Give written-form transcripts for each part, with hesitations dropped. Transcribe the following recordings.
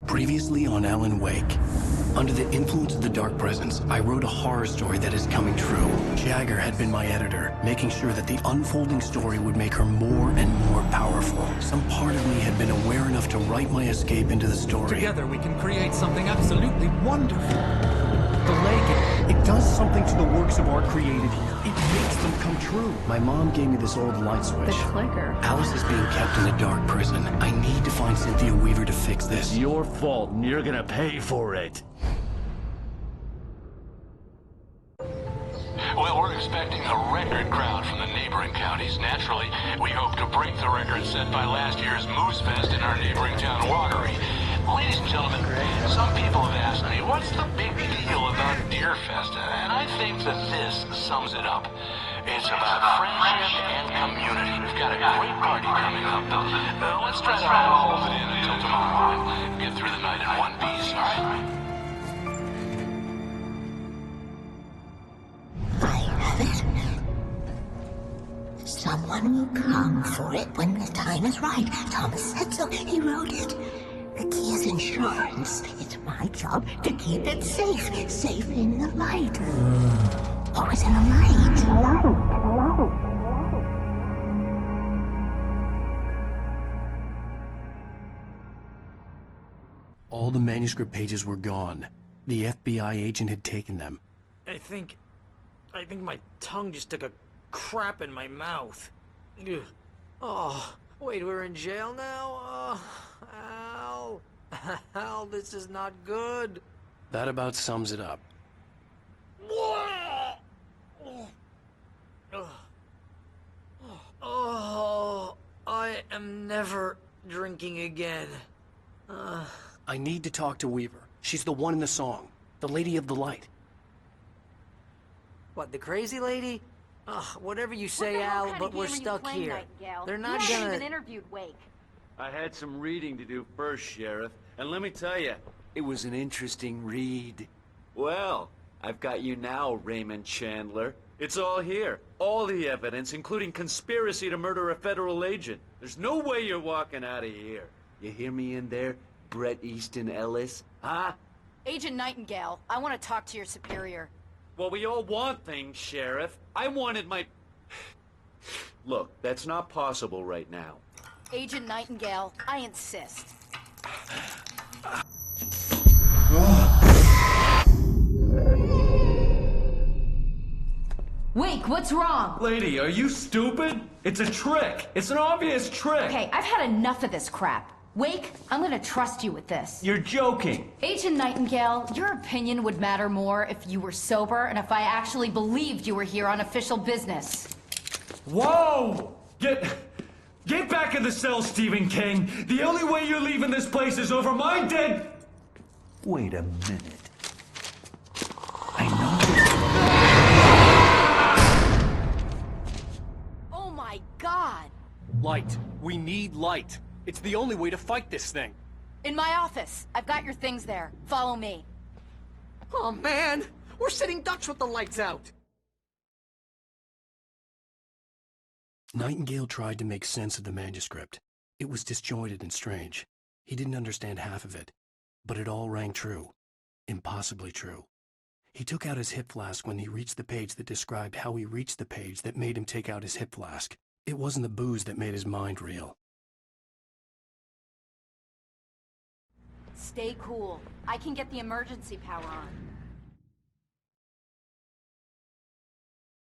Previously on Alan Wake. Under the influence of the dark presence, I wrote a horror story that is coming true. Jagger had been my editor, making sure that the unfolding story would make her more and more powerful. Some part of me had been aware enough to write my escape into the story. Together we can create something absolutely wonderful. The lake, It does something to the works of art created here. It makes them come true. My mom gave me this old light switch. The clicker. Alice is being kept in a dark prison. I need to find Cynthia Weaver to fix this. Your fault, and you're gonna pay for it. Well, we're expecting a record crowd from the neighboring counties. Naturally, we hope to break the record set by last year's Moose Fest in our neighboring town, Watery. Ladies and gentlemen, some people have asked me, what's the big deal about Deer Fest? And I think that this sums it up. It's about friendship and community. We've got a great party coming up. Let's try to hold it in until tomorrow and get through the night in one piece, all right? I have it. Someone will come for it when the time is right. Thomas said so. He wrote it. The key is insurance. It's my job to keep it safe. Safe in the light. Always in the light. All the manuscript pages were gone. The FBI agent had taken them. I think my tongue just took a crap in my mouth. Ugh. Oh, wait, we're in jail now? Al. Al, this is not good. That about sums it up. Oh, I am never drinking again. I need to talk to Weaver. She's the one in the song. The Lady of the Light. What, the crazy lady? Whatever you say, Al, but we're stuck here. They're not you haven't gonna... even interviewed Wake. I had some reading to do first, Sheriff, and let me tell you, it was an interesting read. Well, I've got you now, Raymond Chandler. It's all here. All the evidence, including conspiracy to murder a federal agent. There's no way you're walking out of here. You hear me in there, Bret Easton Ellis? Huh? Agent Nightingale, I want to talk to your superior. Well, we all want things, Sheriff. I wanted my... Look, that's not possible right now. Agent Nightingale, I insist. Wake, what's wrong? Lady, are you stupid? It's a trick. It's an obvious trick. Okay, I've had enough of this crap. Wake, I'm gonna trust you with this. You're joking. Agent Nightingale, your opinion would matter more if you were sober and if I actually believed you were here on official business. Whoa! Get back in the cell, Stephen King. The only way you're leaving this place is over my dead... Wait a minute. I know... Oh my God! Light. We need light. It's the only way to fight this thing. In my office. I've got your things there. Follow me. Oh, man! We're sitting Dutch with the lights out! Nightingale tried to make sense of the manuscript. It was disjointed and strange. He didn't understand half of it. But it all rang true. Impossibly true. He took out his hip flask when he reached the page that described how he reached the page that made him take out his hip flask. It wasn't the booze that made his mind reel. Stay cool. I can get the emergency power on.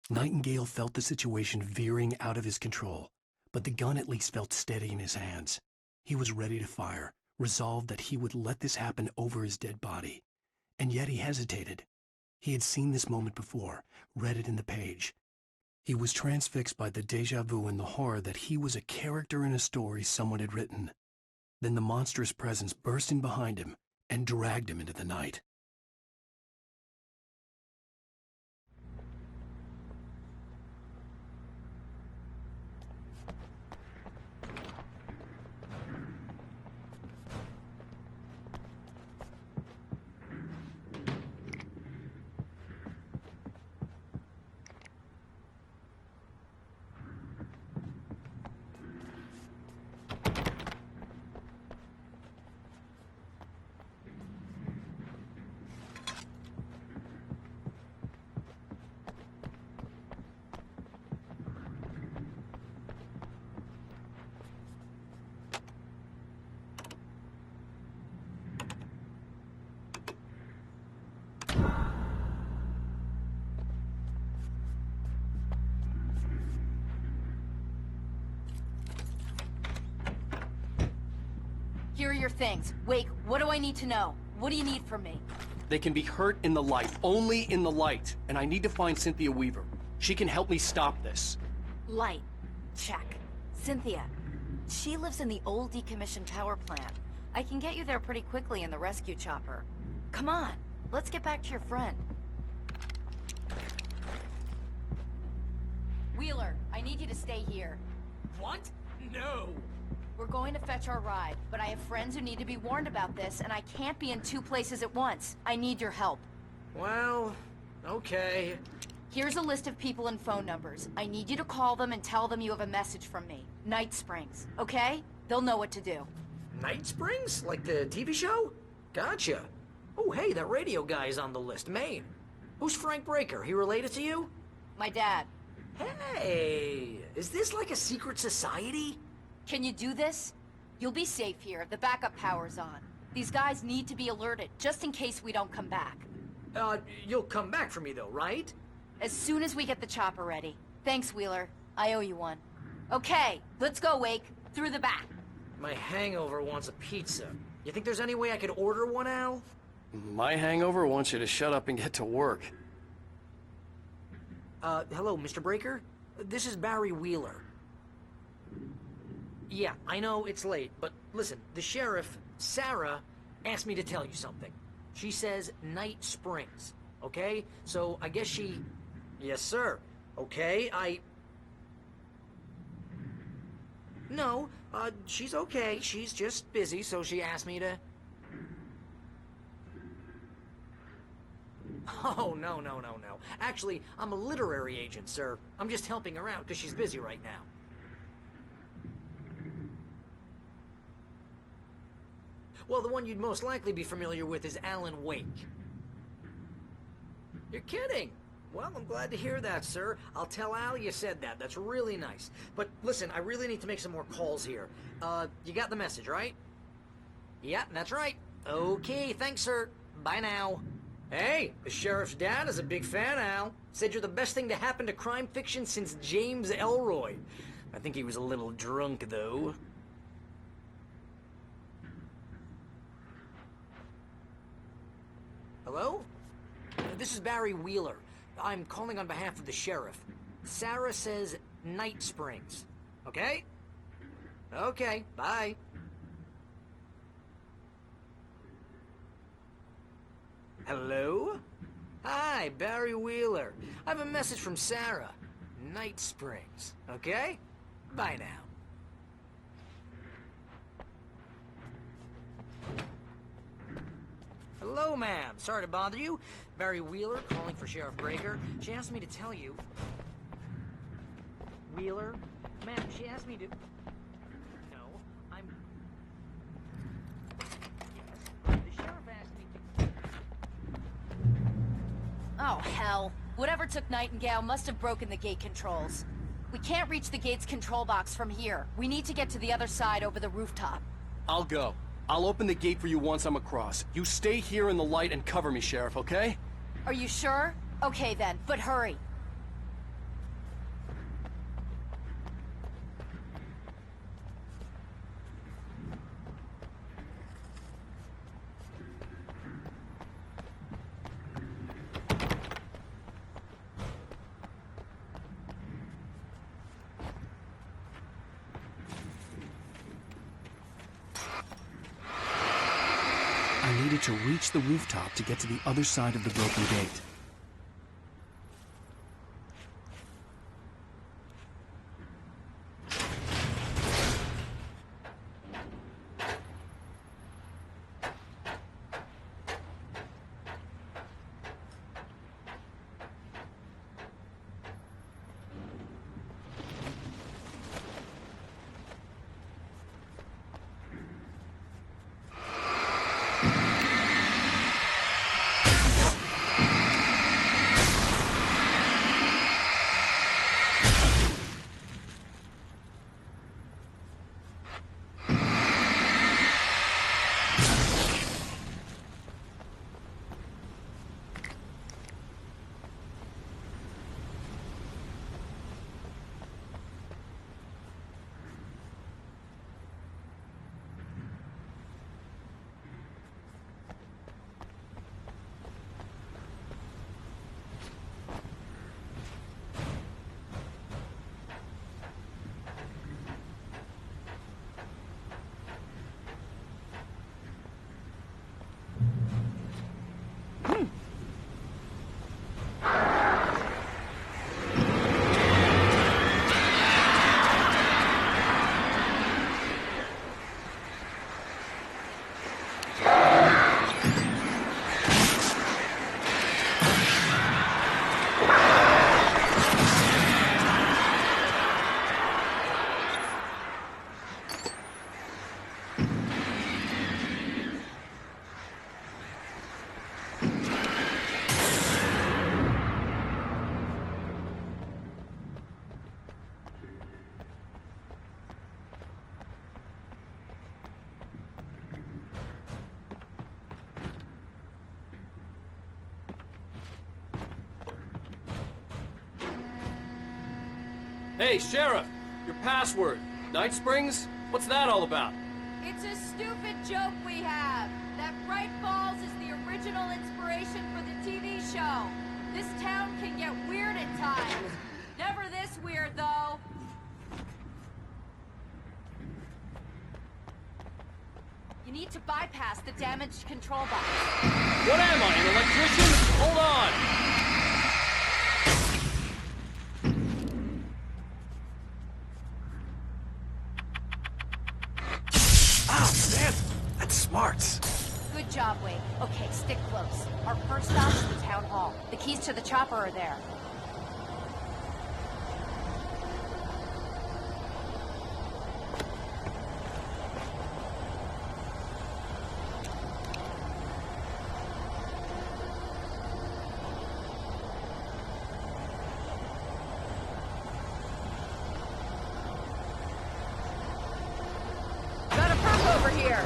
Nightingale felt the situation veering out of his control, but the gun at least felt steady in his hands. He was ready to fire, resolved that he would let this happen over his dead body. And yet he hesitated. He had seen this moment before, read it in the page. He was transfixed by the déjà vu and the horror that he was a character in a story someone had written. Then the monstrous presence burst in behind him and dragged him into the night. your things. Wake, what do I need to know? What do you need from me? They can be hurt in the light, only in the light. And I need to find Cynthia Weaver. She can help me stop this. Light. Check. Cynthia. She lives in the old decommissioned tower plant. I can get you there pretty quickly in the rescue chopper. Come on, let's get back to your friend. Wheeler, I need you to stay here. What? No. We're going to fetch our ride, but I have friends who need to be warned about this, and I can't be in 2 places at once. I need your help. Well, okay. Here's a list of people and phone numbers. I need you to call them and tell them you have a message from me. Night Springs, okay? They'll know what to do. Night Springs? Like the TV show? Gotcha. Oh, hey, that radio guy's on the list, Maine. Who's Frank Breaker? He related to you? My dad. Hey, is this like a secret society? Can you do this? You'll be safe here. The backup power's on. These guys need to be alerted, just in case we don't come back. You'll come back for me though, right? As soon as we get the chopper ready. Thanks, Wheeler. I owe you one. Okay, let's go, Wake. Through the back. My hangover wants a pizza. You think there's any way I could order one, Al? My hangover wants you to shut up and get to work. Hello, Mr. Breaker? This is Barry Wheeler. Yeah, I know it's late, but listen, the sheriff, Sarah, asked me to tell you something. She says Night Springs, okay? So I guess she... Yes, sir. Okay, No, she's okay. She's just busy, so she asked me to... Oh, no. Actually, I'm a literary agent, sir. I'm just helping her out because she's busy right now. Well, the one you'd most likely be familiar with is Alan Wake. You're kidding? Well, I'm glad to hear that, sir. I'll tell Al you said that. That's really nice. But listen, I really need to make some more calls here. You got the message, right? Yeah, that's right. Okay, thanks, sir. Bye now. Hey, the sheriff's dad is a big fan, Al. Said you're the best thing to happen to crime fiction since James Elroy. I think he was a little drunk, though. Hello? This is Barry Wheeler. I'm calling on behalf of the sheriff. Sarah says Night Springs. Okay? Okay, bye. Hello? Hi, Barry Wheeler. I have a message from Sarah. Night Springs. Okay? Bye now. Hello, ma'am. Sorry to bother you. Barry Wheeler calling for Sheriff Breaker. She asked me to tell you... Wheeler? Ma'am, she asked me to... No, I'm... Yes, the sheriff asked me to... Oh, hell. Whatever took Nightingale must have broken the gate controls. We can't reach the gate's control box from here. We need to get to the other side over the rooftop. I'll go. I'll open the gate for you once I'm across. You stay here in the light and cover me, Sheriff, okay? Are you sure? Okay then, but hurry. I needed to reach the rooftop to get to the other side of the broken gate. Hey, Sheriff! Your password. Night Springs? What's that all about? It's a stupid joke we have. That Bright Falls is the original inspiration for the TV show. This town can get weird at times. Never this weird, though. You need to bypass the damaged control box. What am I, an electrician? Hold on! Oh, man! That's smart. Good job, Wade. Okay, stick close. Our first stop is the town hall. The keys to the chopper are there. Got a perp over here!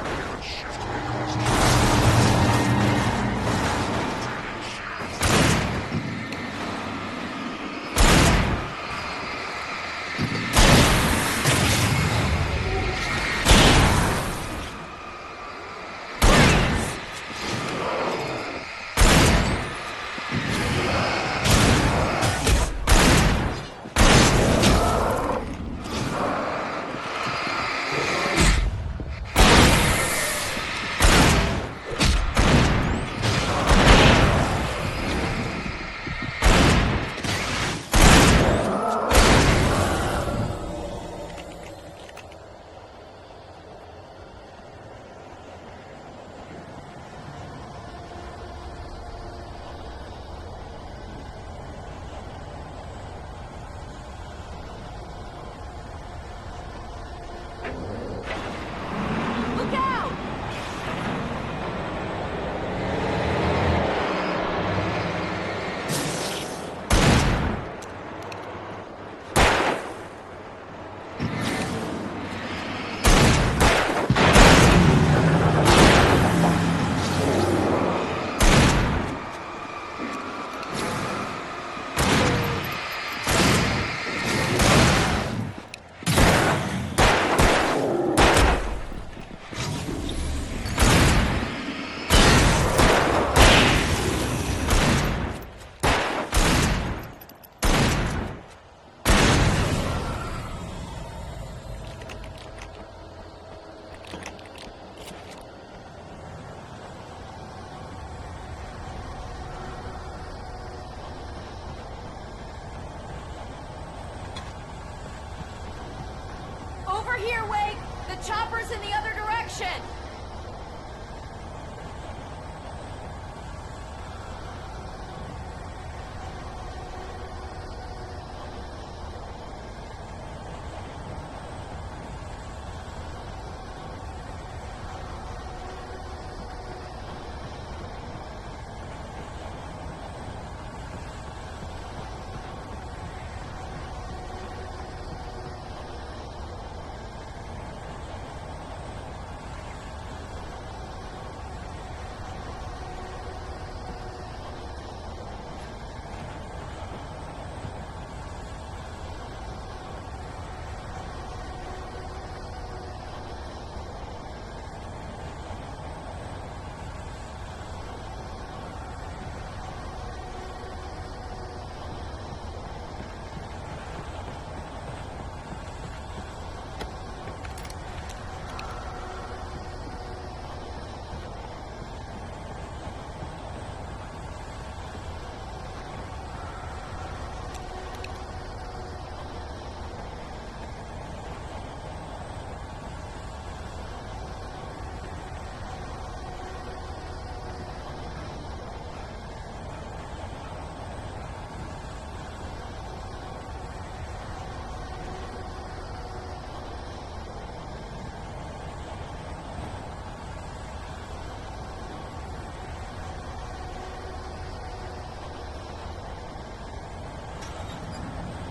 Look out! Over here, Wade! The chopper's in the other direction!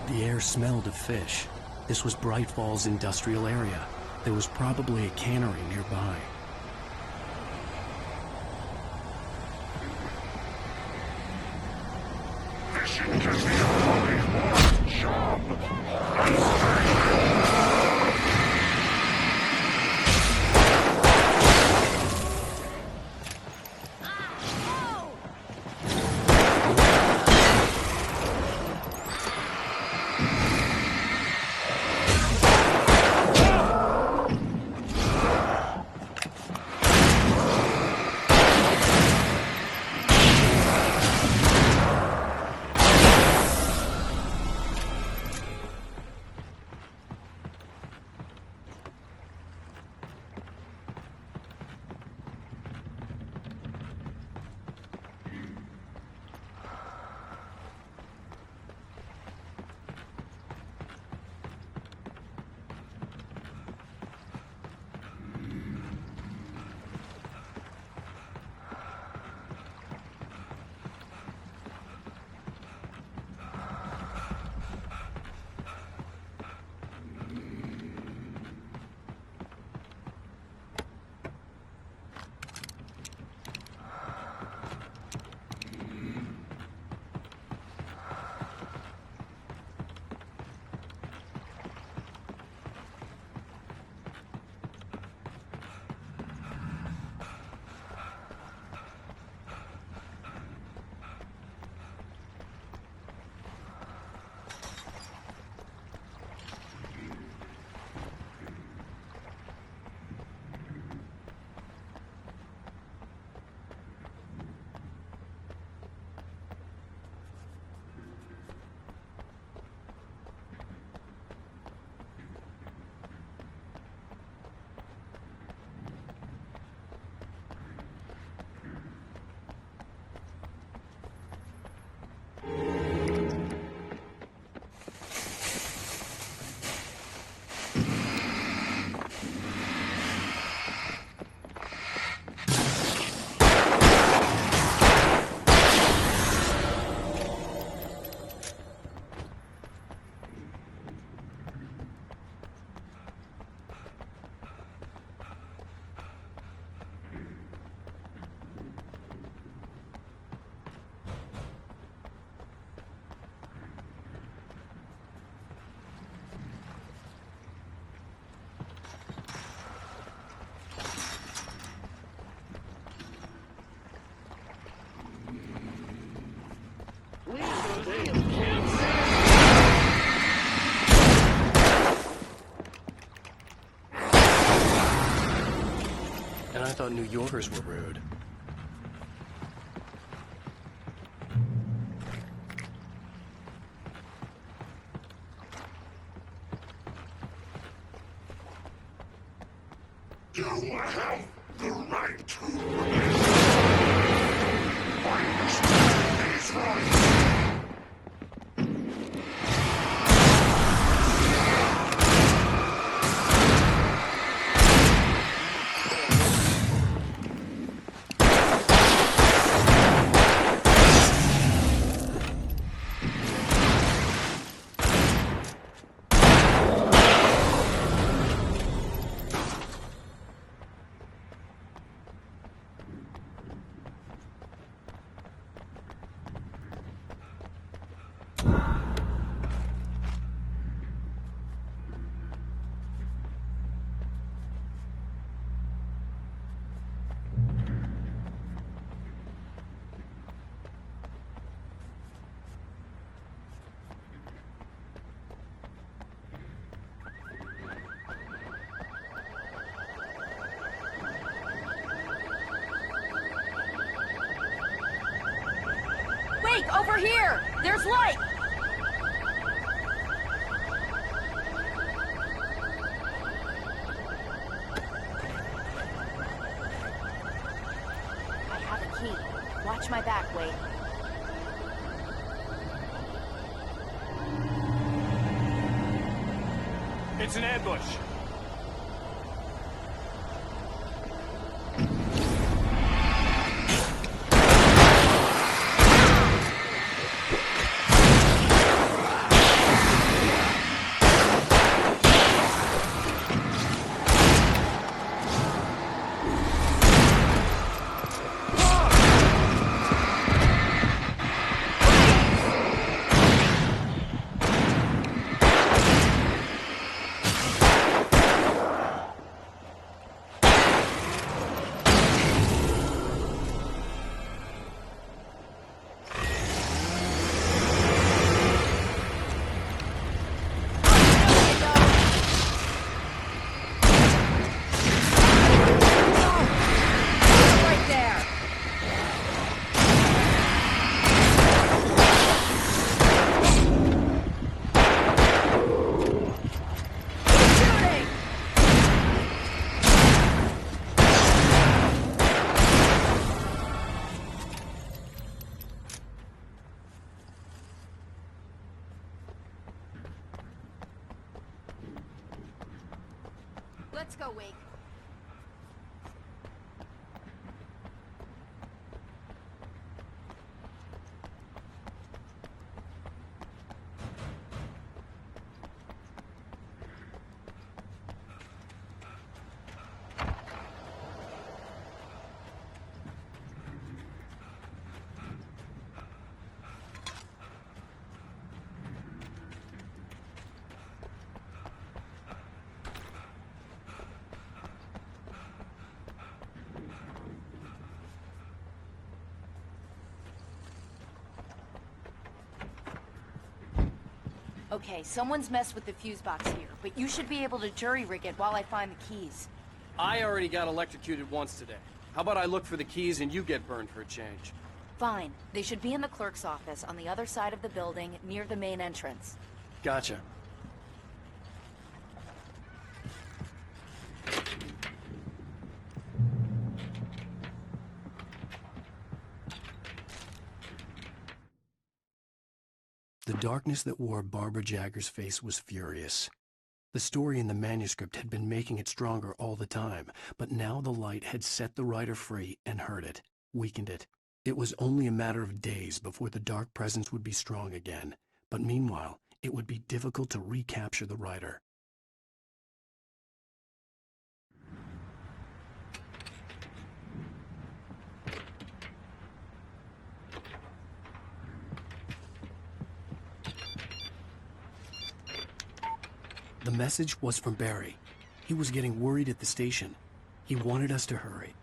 The air smelled of fish. This was Bright Falls industrial area. There was probably a cannery nearby. Fishing can be a really hard job. thought New Yorkers were rude. You have the right to understand these rights. Wait, over here! There's light! I have a key. Watch my back, Wade. It's an ambush. Right there! Shooting! Let's go, Wake. Okay, someone's messed with the fuse box here, but you should be able to jury-rig it while I find the keys. I already got electrocuted once today. How about I look for the keys and you get burned for a change? Fine. They should be in the clerk's office on the other side of the building, near the main entrance. Gotcha. The darkness that wore Barbara Jagger's face was furious. The story in the manuscript had been making it stronger all the time, but now the light had set the writer free and hurt it, weakened it. It was only a matter of days before the dark presence would be strong again, but meanwhile, it would be difficult to recapture the writer. The message was from Barry. He was getting worried at the station. He wanted us to hurry.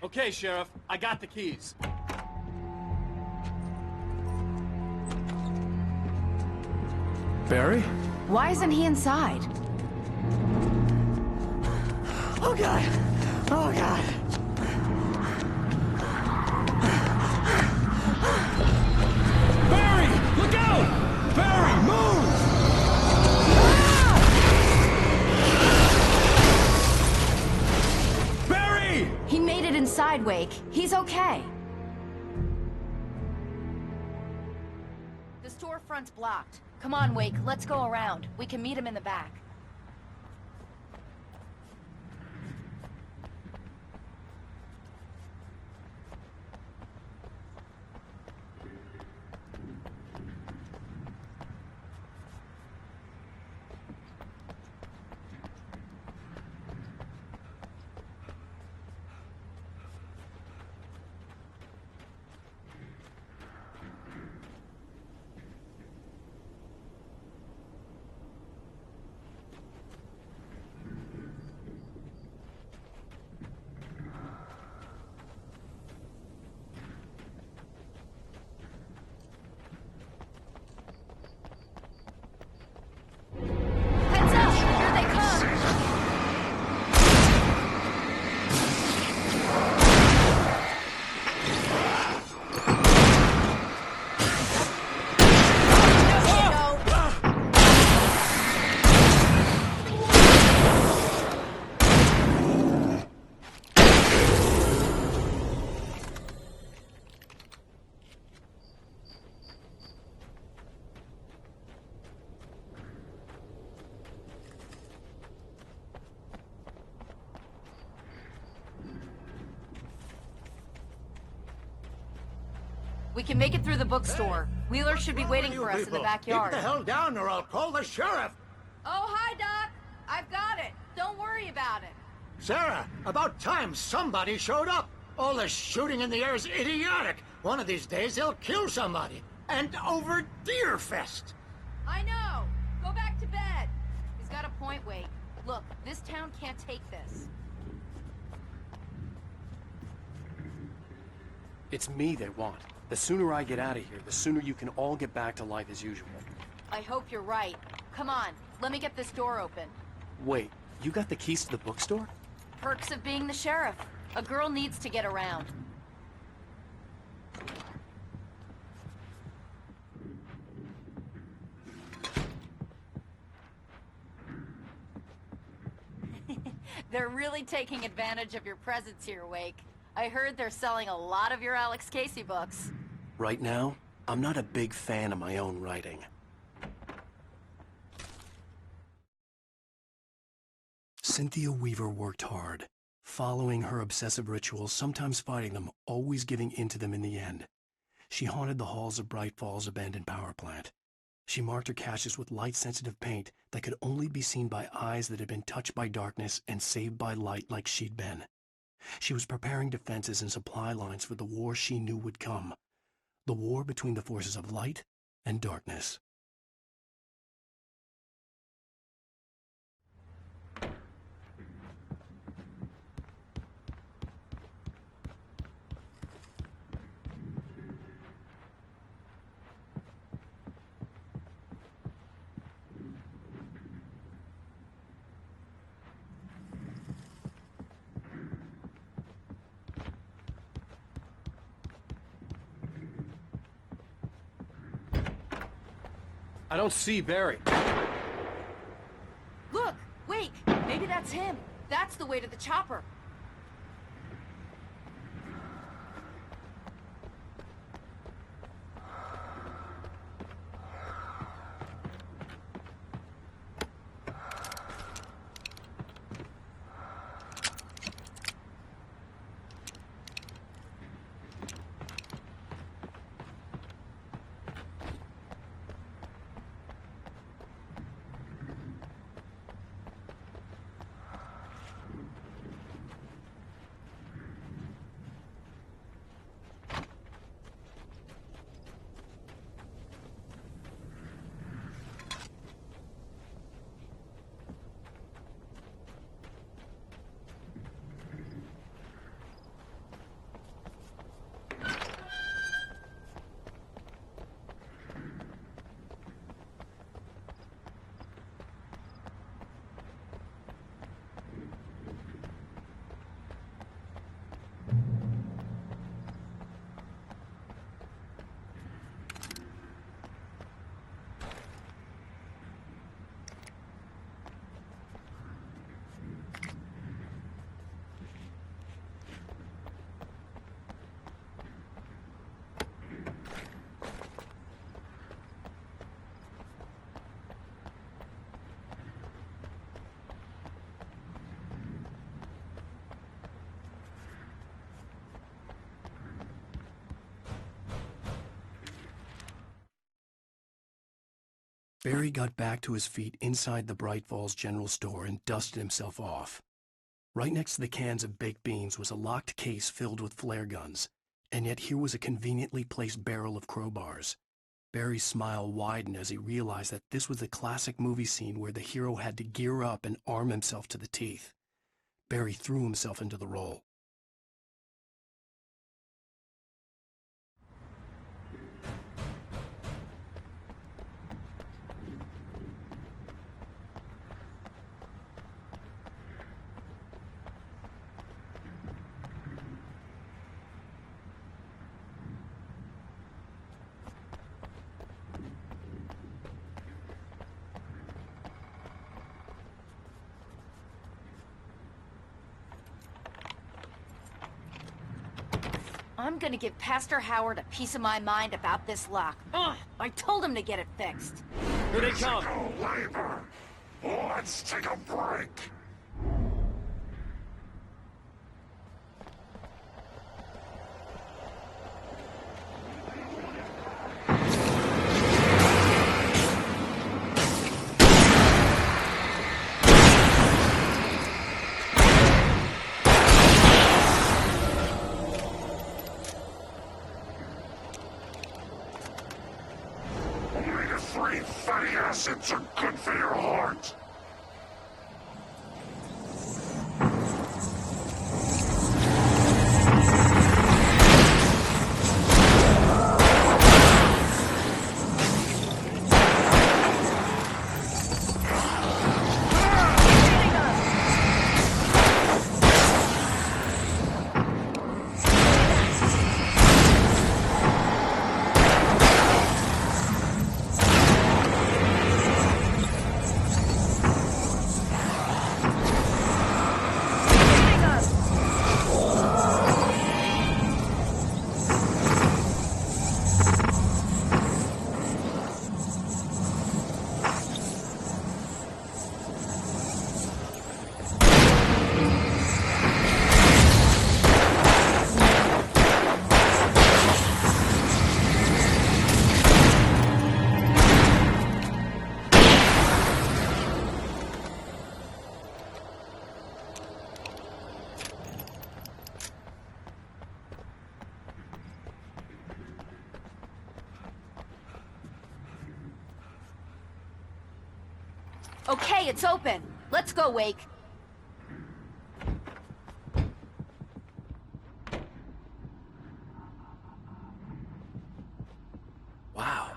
Okay, Sheriff, I got the keys. Barry? Why isn't he inside? Oh, God. Oh, God. Barry! Look out! Barry, move! Barry! He made it inside, Wake. He's okay. The storefront's blocked. Come on, Wake, let's go around. We can meet him in the back. Heads up! Here they come! We can make it through the bookstore. Wheeler should be waiting for us in the backyard. Keep the hell down or I'll call the sheriff. Oh, hi, Doc. I've got it. Don't worry about it. Sarah, about time somebody showed up. All this shooting in the air is idiotic. One of these days they'll kill somebody. And over Deerfest. I know. Go back to bed. He's got a point, Wake. Look, this town can't take this. It's me they want. The sooner I get out of here, the sooner you can all get back to life as usual. I hope you're right. Come on, let me get this door open. Wait, you got the keys to the bookstore? Perks of being the sheriff. A girl needs to get around. They're really taking advantage of your presence here, Wake. I heard they're selling a lot of your Alex Casey books. Right now, I'm not a big fan of my own writing. Cynthia Weaver worked hard, following her obsessive rituals, sometimes fighting them, always giving in to them in the end. She haunted the halls of Bright Falls' abandoned power plant. She marked her caches with light-sensitive paint that could only be seen by eyes that had been touched by darkness and saved by light like she'd been. She was preparing defenses and supply lines for the war she knew would come. The war between the forces of light and darkness. I don't see Barry. Look, Wake, maybe that's him. That's the way to the chopper. Barry got back to his feet inside the Bright Falls General Store and dusted himself off. Right next to the cans of baked beans was a locked case filled with flare guns, and yet here was a conveniently placed barrel of crowbars. Barry's smile widened as he realized that this was the classic movie scene where the hero had to gear up and arm himself to the teeth. Barry threw himself into the role. I'm gonna give Pastor Howard a piece of my mind about this lock. Ugh, I told him to get it fixed. Here they come! Physical labor. Let's take a break. Omega-3 fatty acids are good for your heart. Okay, it's open. Let's go, Wake. Wow.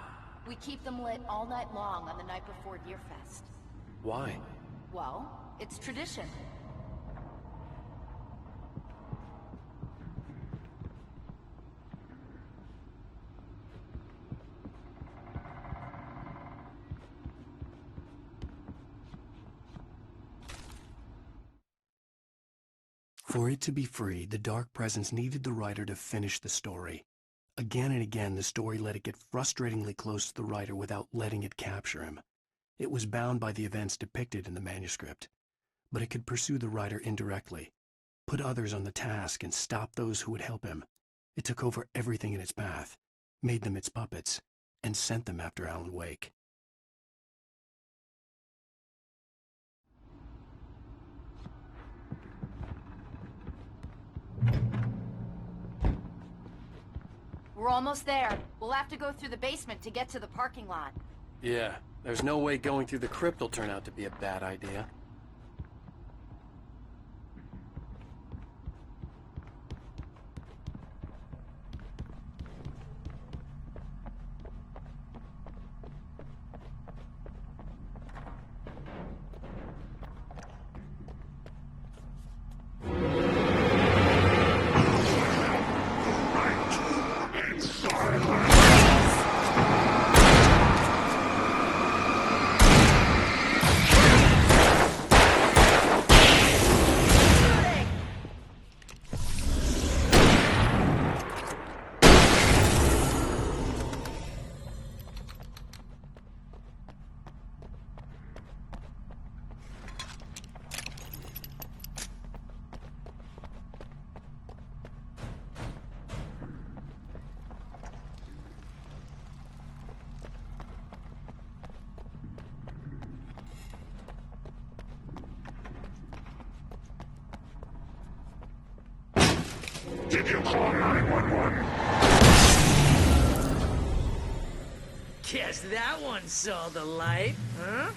We keep them lit all night long on the night before Deerfest. Why? Well, it's tradition. For it to be free, the Dark Presence needed the writer to finish the story. Again and again, the story let it get frustratingly close to the writer without letting it capture him. It was bound by the events depicted in the manuscript, but it could pursue the writer indirectly, put others on the task, and stop those who would help him. It took over everything in its path, made them its puppets, and sent them after Alan Wake. We're almost there. We'll have to go through the basement to get to the parking lot. Yeah, there's no way going through the crypt will turn out to be a bad idea. Did you call 911? Guess that one saw the light, huh?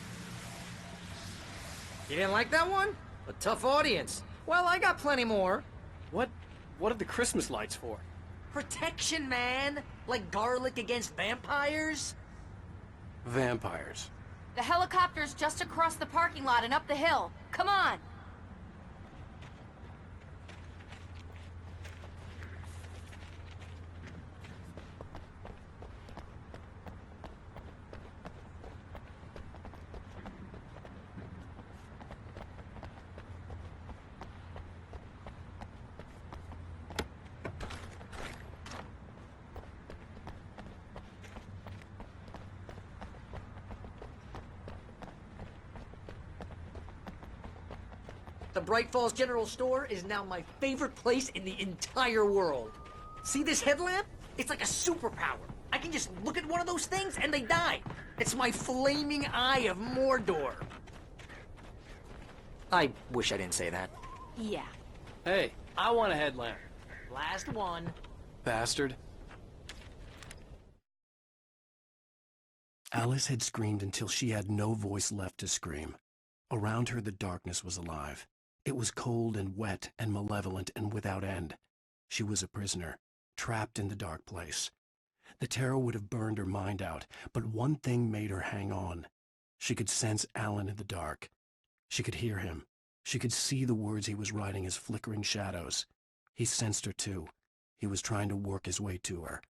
You didn't like that one? A tough audience. Well, I got plenty more. What are the Christmas lights for? Protection, man! Like garlic against vampires? Vampires. The helicopter's just across the parking lot and up the hill. Come on! The Bright Falls General Store is now my favorite place in the entire world. See this headlamp? It's like a superpower. I can just look at one of those things and they die. It's my flaming eye of Mordor. I wish I didn't say that. Yeah. Hey, I want a headlamp. Last one. Bastard. Alice had screamed until she had no voice left to scream. Around her, the darkness was alive. It was cold and wet and malevolent and without end. She was a prisoner, trapped in the dark place. The terror would have burned her mind out, but one thing made her hang on. She could sense Alan in the dark. She could hear him. She could see the words he was writing as flickering shadows. He sensed her too. He was trying to work his way to her.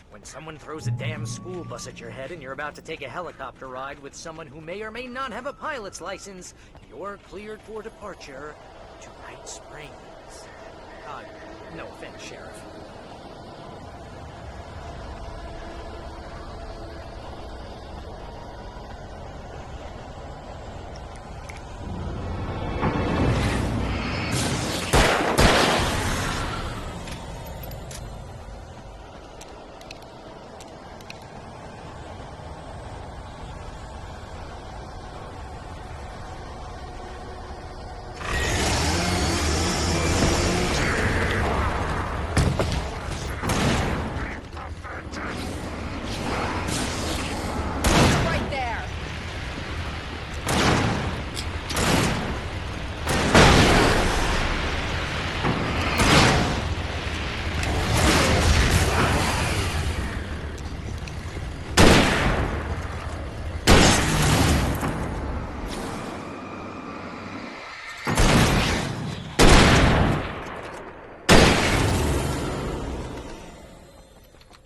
When someone throws a damn school bus at your head and you're about to take a helicopter ride with someone who may or may not have a pilot's license, you're cleared for departure to Night Springs. No offense, Sheriff. Right there!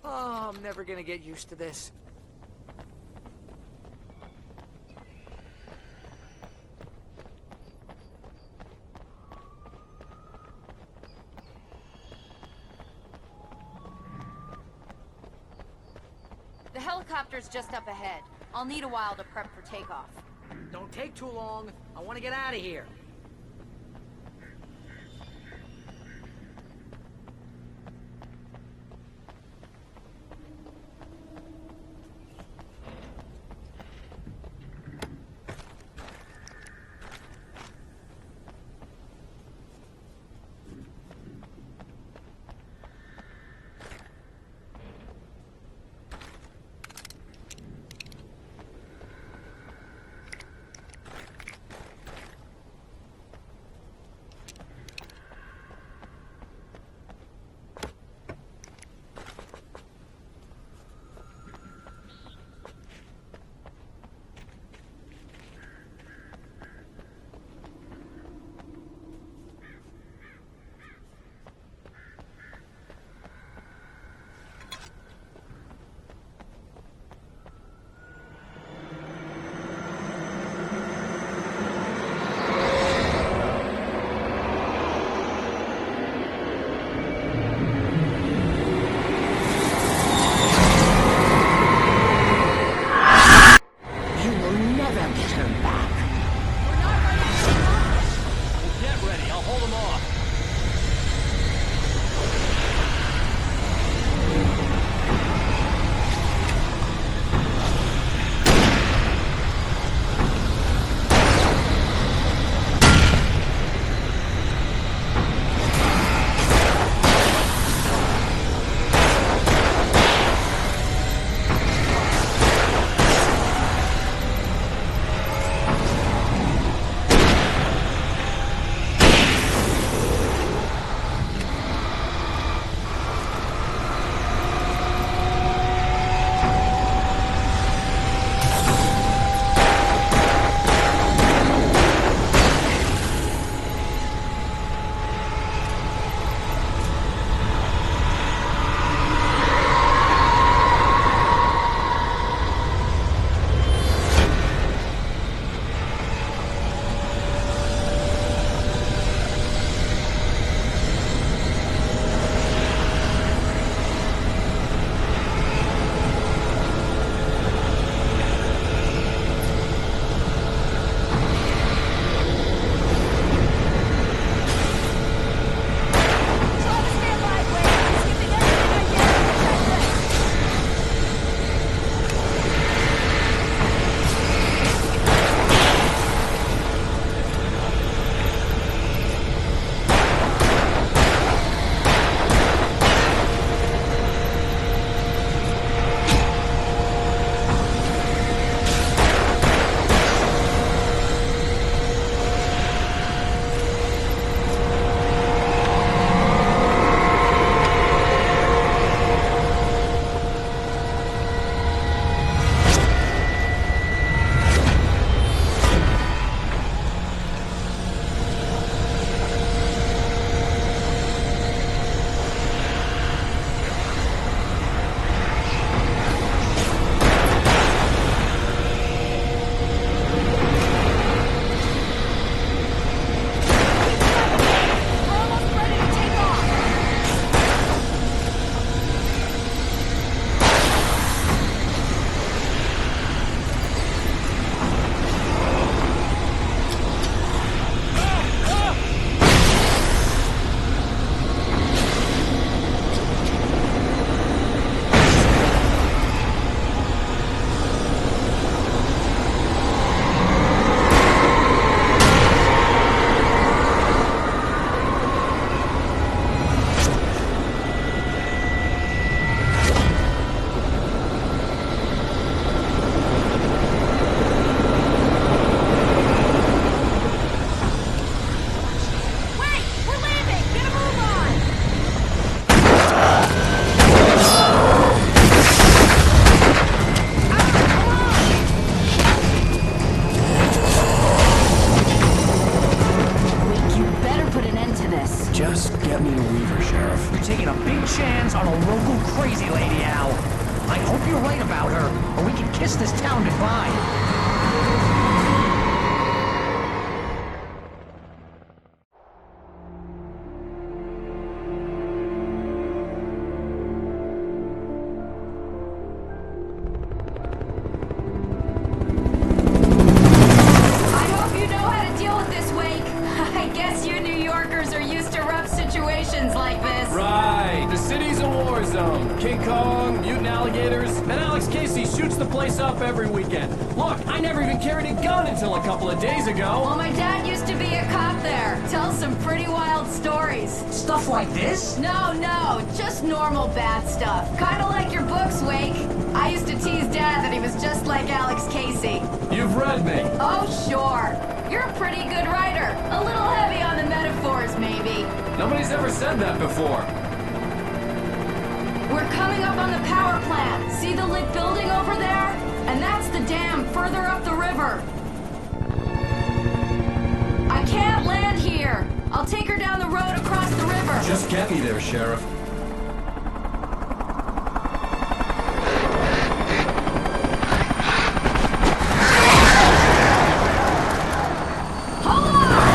Oh, I'm never gonna get used to this. The helicopter's just up ahead. I'll need a while to prep for takeoff. Don't take too long. I want to get out of here. kiss this town goodbye. I hope you know how to deal with this, Wake. I guess you New Yorkers are used to rough situations like this. Right, the city's a war zone. King Kong, mutant alligators, and Alex Casey shoots the place up every weekend. Look, I never even carried a gun until a couple of days ago. Well, my dad used to be a cop there. Tells some pretty wild stories. Stuff like this? No, just normal bad stuff. Kinda like your books, Wake. I used to tease Dad that he was just like Alex Casey. You've read me. Oh, sure. You're a pretty good writer. A little heavy on the metaphors, maybe. Nobody's ever said that before. We're coming up on the power plant. See the lit building over there? And that's the dam further up the river. I can't land here. I'll take her down the road across the river. Just get me there, Sheriff. Hold on!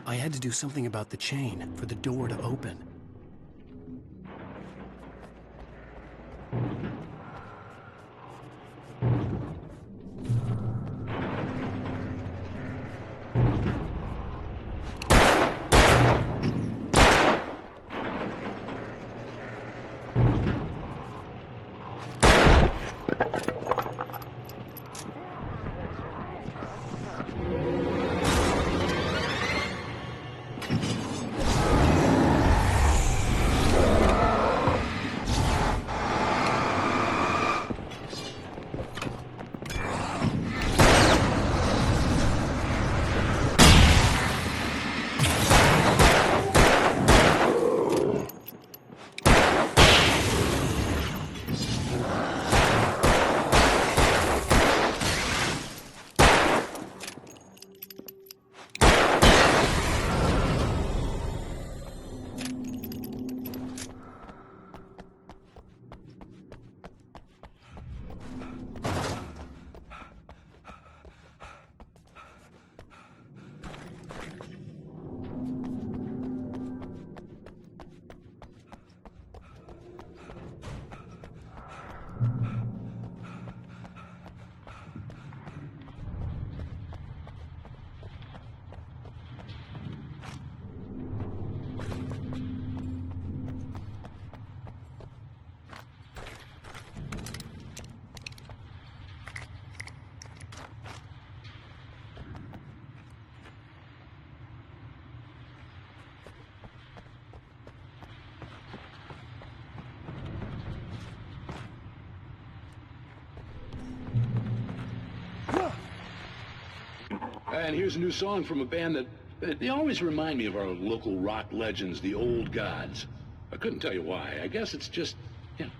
I had to do something about the chain for the door to open. And here's a new song from a band that They always remind me of our local rock legends, the old gods. I couldn't tell you why. I guess it's just,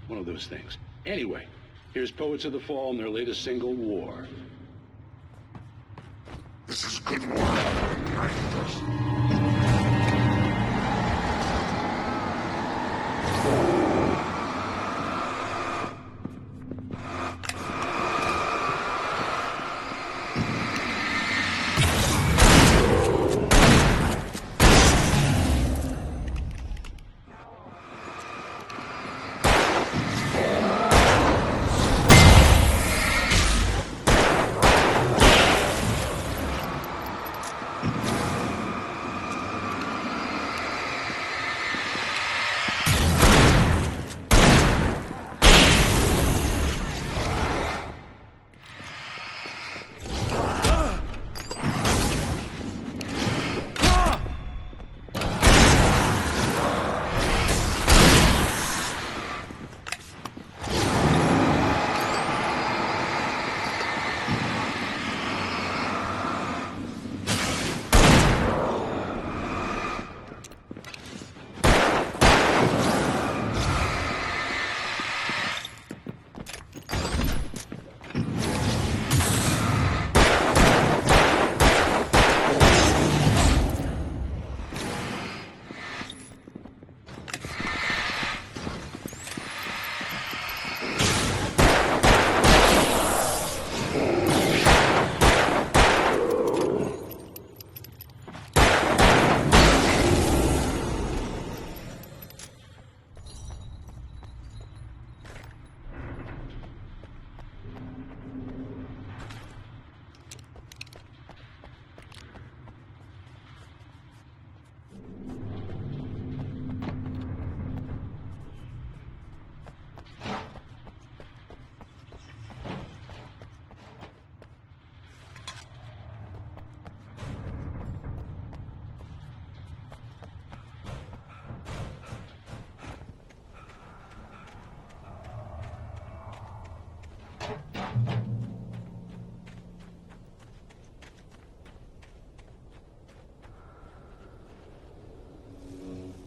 one of those things. Anyway, here's Poets of the Fall and their latest single, War. This is good war.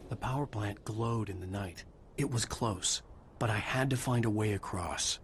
The power plant glowed in the night. It was close, but I had to find a way across.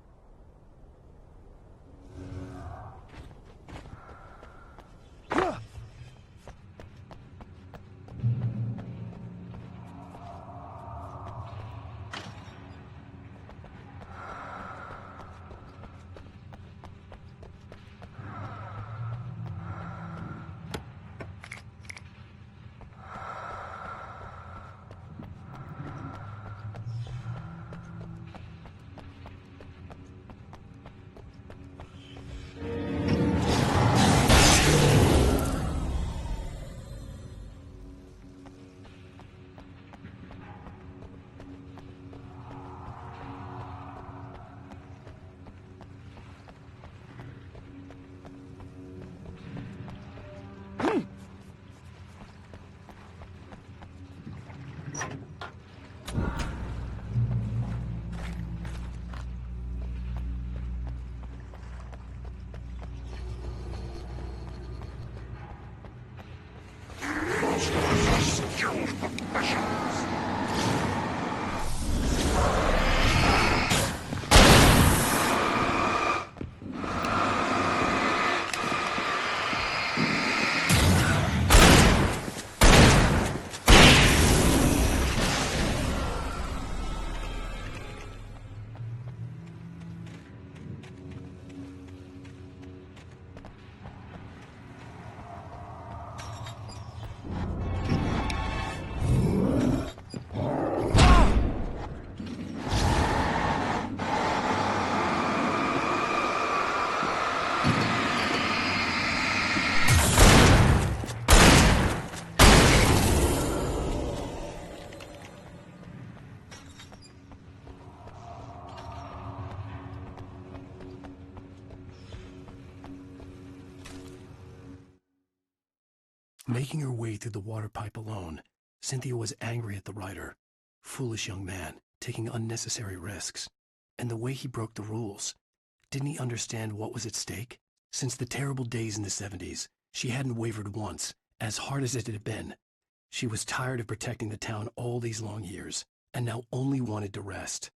Skilled professionals. Making her way through the water pipe alone, Cynthia was angry at the writer. Foolish young man, taking unnecessary risks. And the way he broke the rules. Didn't he understand what was at stake? Since the terrible days in the 70s, she hadn't wavered once, As hard as it had been, she was tired of protecting the town all these long years, and now only wanted to rest.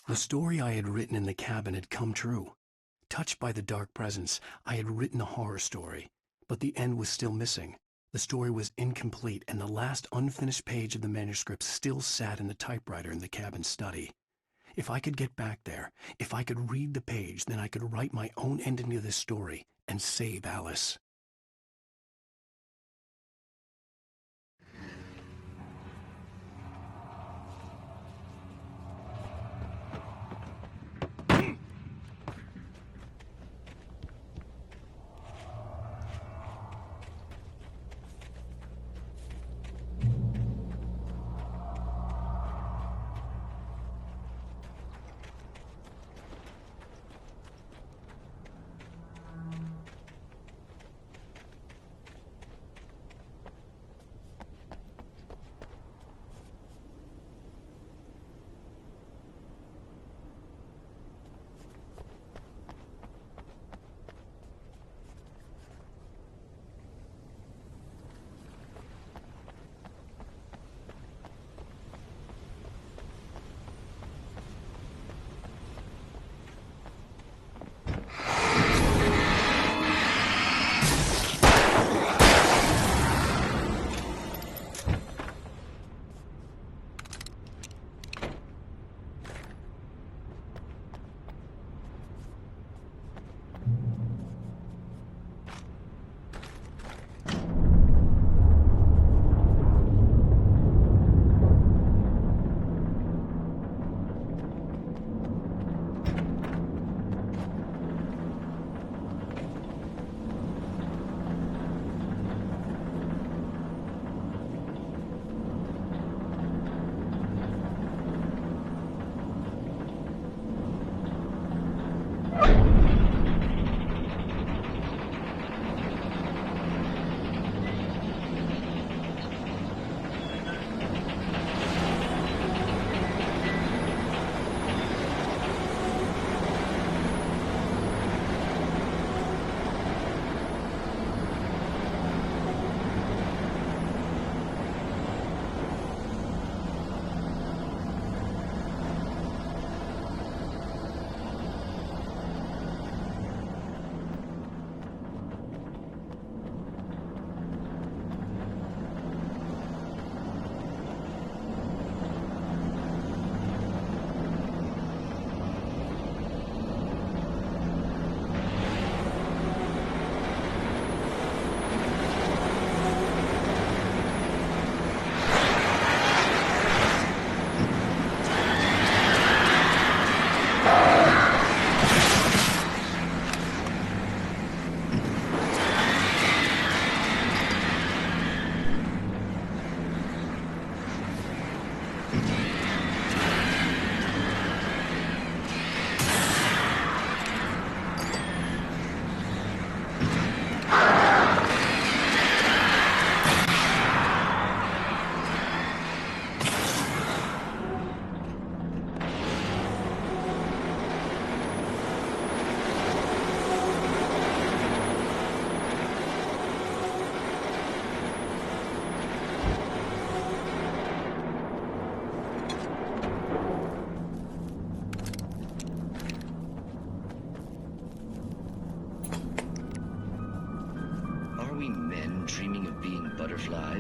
The story I had written in the cabin had come true. Touched by the dark presence, I had written a horror story, but the end was still missing. The story was incomplete, and the last unfinished page of the manuscript still sat in the typewriter in the cabin study. If I could get back there, if I could read the page, then I could write my own ending to this story and save Alice.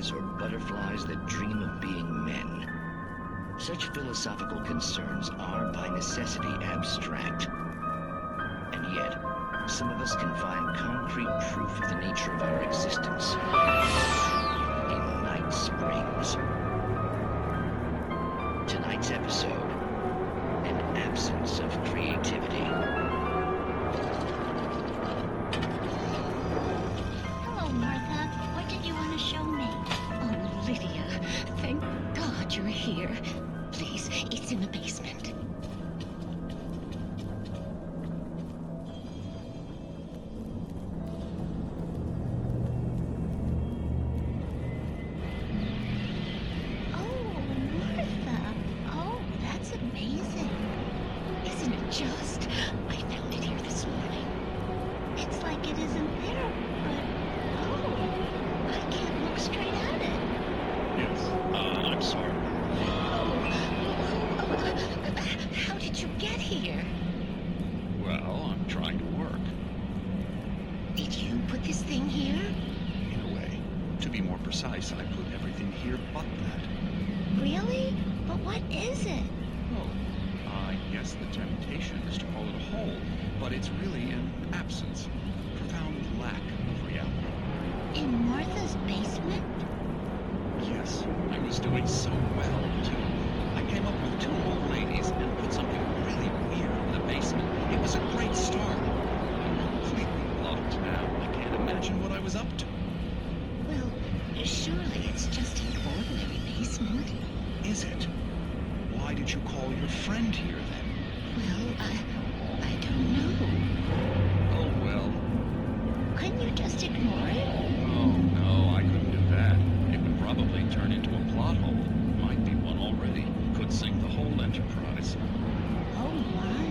birds or butterflies that dream of being men. Such philosophical concerns are by necessity abstract. And yet, some of us can find concrete proof of the nature of our existence in Night Springs. Tonight's episode, an absence of creativity. Hello, Martha. What did you want to show me? Oh, Lydia, thank God you're here. Please, it's in the basement. Oh, Martha. Oh, that's amazing. Isn't it just? I found it here this morning. It's like it isn't there, but... Oh, I can't look straight at it. Yes. I'm sorry. How did you get here? Well, I'm trying to work. Did you put this thing here? In a way. To be more precise, I put everything here but that. Really? But what is it? Oh, I guess the temptation is to call it a hole, but it's really an absence, profound lack of reality. In Martha's basement? Yes, I was doing so well, too. I came up with two old ladies and put something really weird in the basement. It was a great start. I'm completely blocked now. I can't imagine what I was up to. Well, surely it's just an ordinary basement. Is it? Why did you call your friend here, then? Well, I don't know. Oh, well. Couldn't you just ignore it? Oh, no, I couldn't do that. It would probably turn into a plot hole. Might be one already. Could sink the whole enterprise. Oh, my.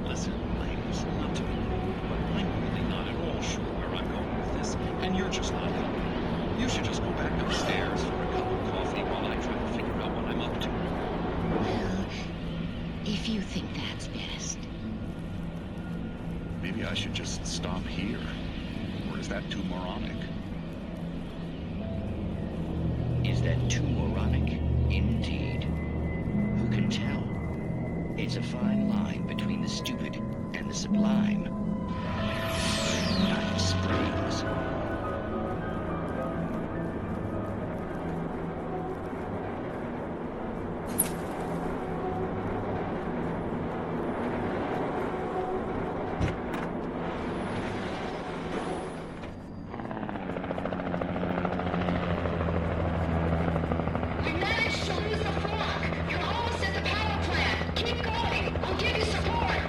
Listen, ladies, not to be rude, but I'm really not at all sure where I'm going with this, and you're just not helping. You should just go back upstairs for a cup of coffee while I try to figure out what I'm up to. Well, if you think that's best. Maybe I should just stop here. Or is that too moronic? Is that too moronic? Indeed. Who can tell? It's a fine line between the stupid and the sublime. Night Springs. We managed to lose the flock. You're almost at the power plant. Keep going. I'll give you support.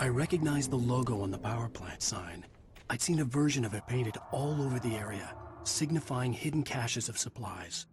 I recognized the logo on the power plant sign. I'd seen a version of it painted all over the area, signifying hidden caches of supplies.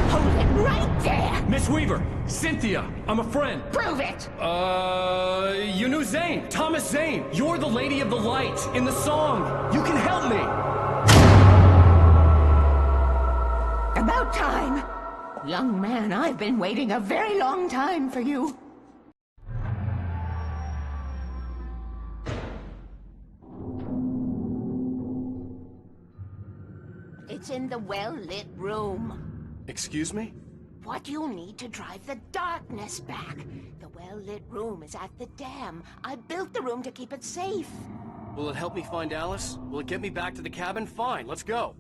Hold it right there! Miss Weaver! Cynthia! I'm a friend! Prove it! You knew Zane! Thomas Zane! You're the Lady of the Light in the song! You can help me! About time! Young man, I've been waiting a very long time for you. It's in the well-lit room. Excuse me? What you'll need to drive the darkness back. The well-lit room is at the dam. I built the room to keep it safe. Will it help me find Alice? Will it get me back to the cabin? Fine, let's go.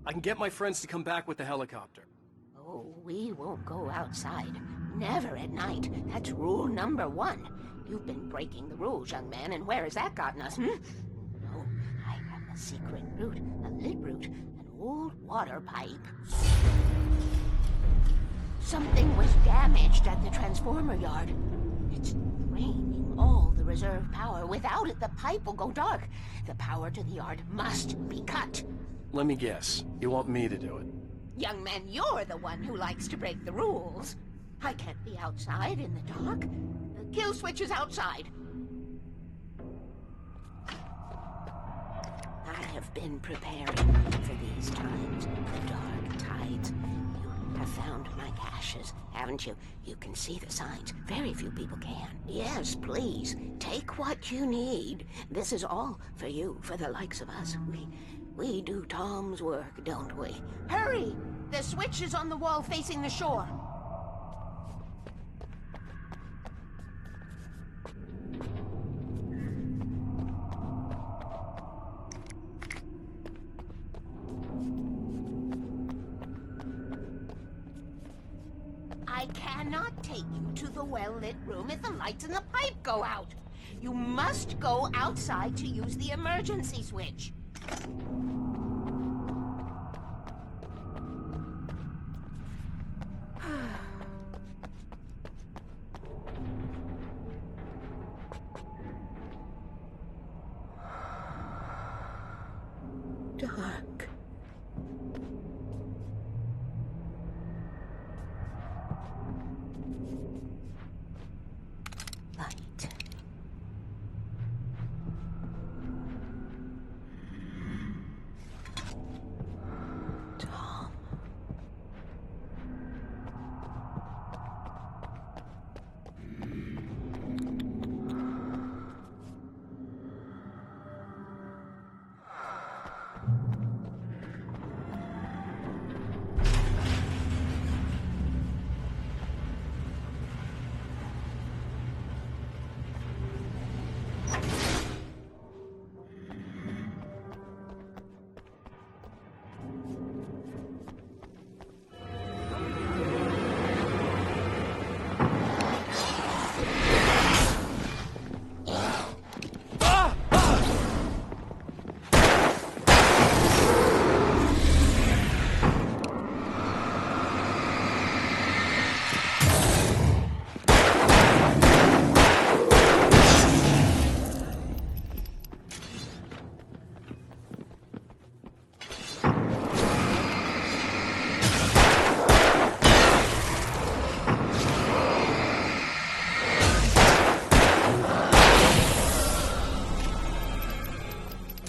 I can get my friends to come back with the helicopter. Oh, we won't go outside. Never at night. That's rule number 1. You've been breaking the rules, young man, and where has that gotten us, No, I have a secret route, a lit route, an old water pipe. Something was damaged at the transformer yard. It's draining all the reserve power. Without it, the pipe will go dark. The power to the yard must be cut. Let me guess. You want me to do it? Young man, you're the one who likes to break the rules. I can't be outside in the dark. The kill switch is outside. I have been preparing for these times, the dark tides. You have found my caches, haven't you? You can see the signs. Very few people can. Yes, please, take what you need. This is all for you, for the likes of us. We do Tom's work, don't we? Hurry! The switch is on the wall facing the shore. I cannot take you to the well-lit room if the lights in the pipe go out. You must go outside to use the emergency switch. Dark. Light. Tom.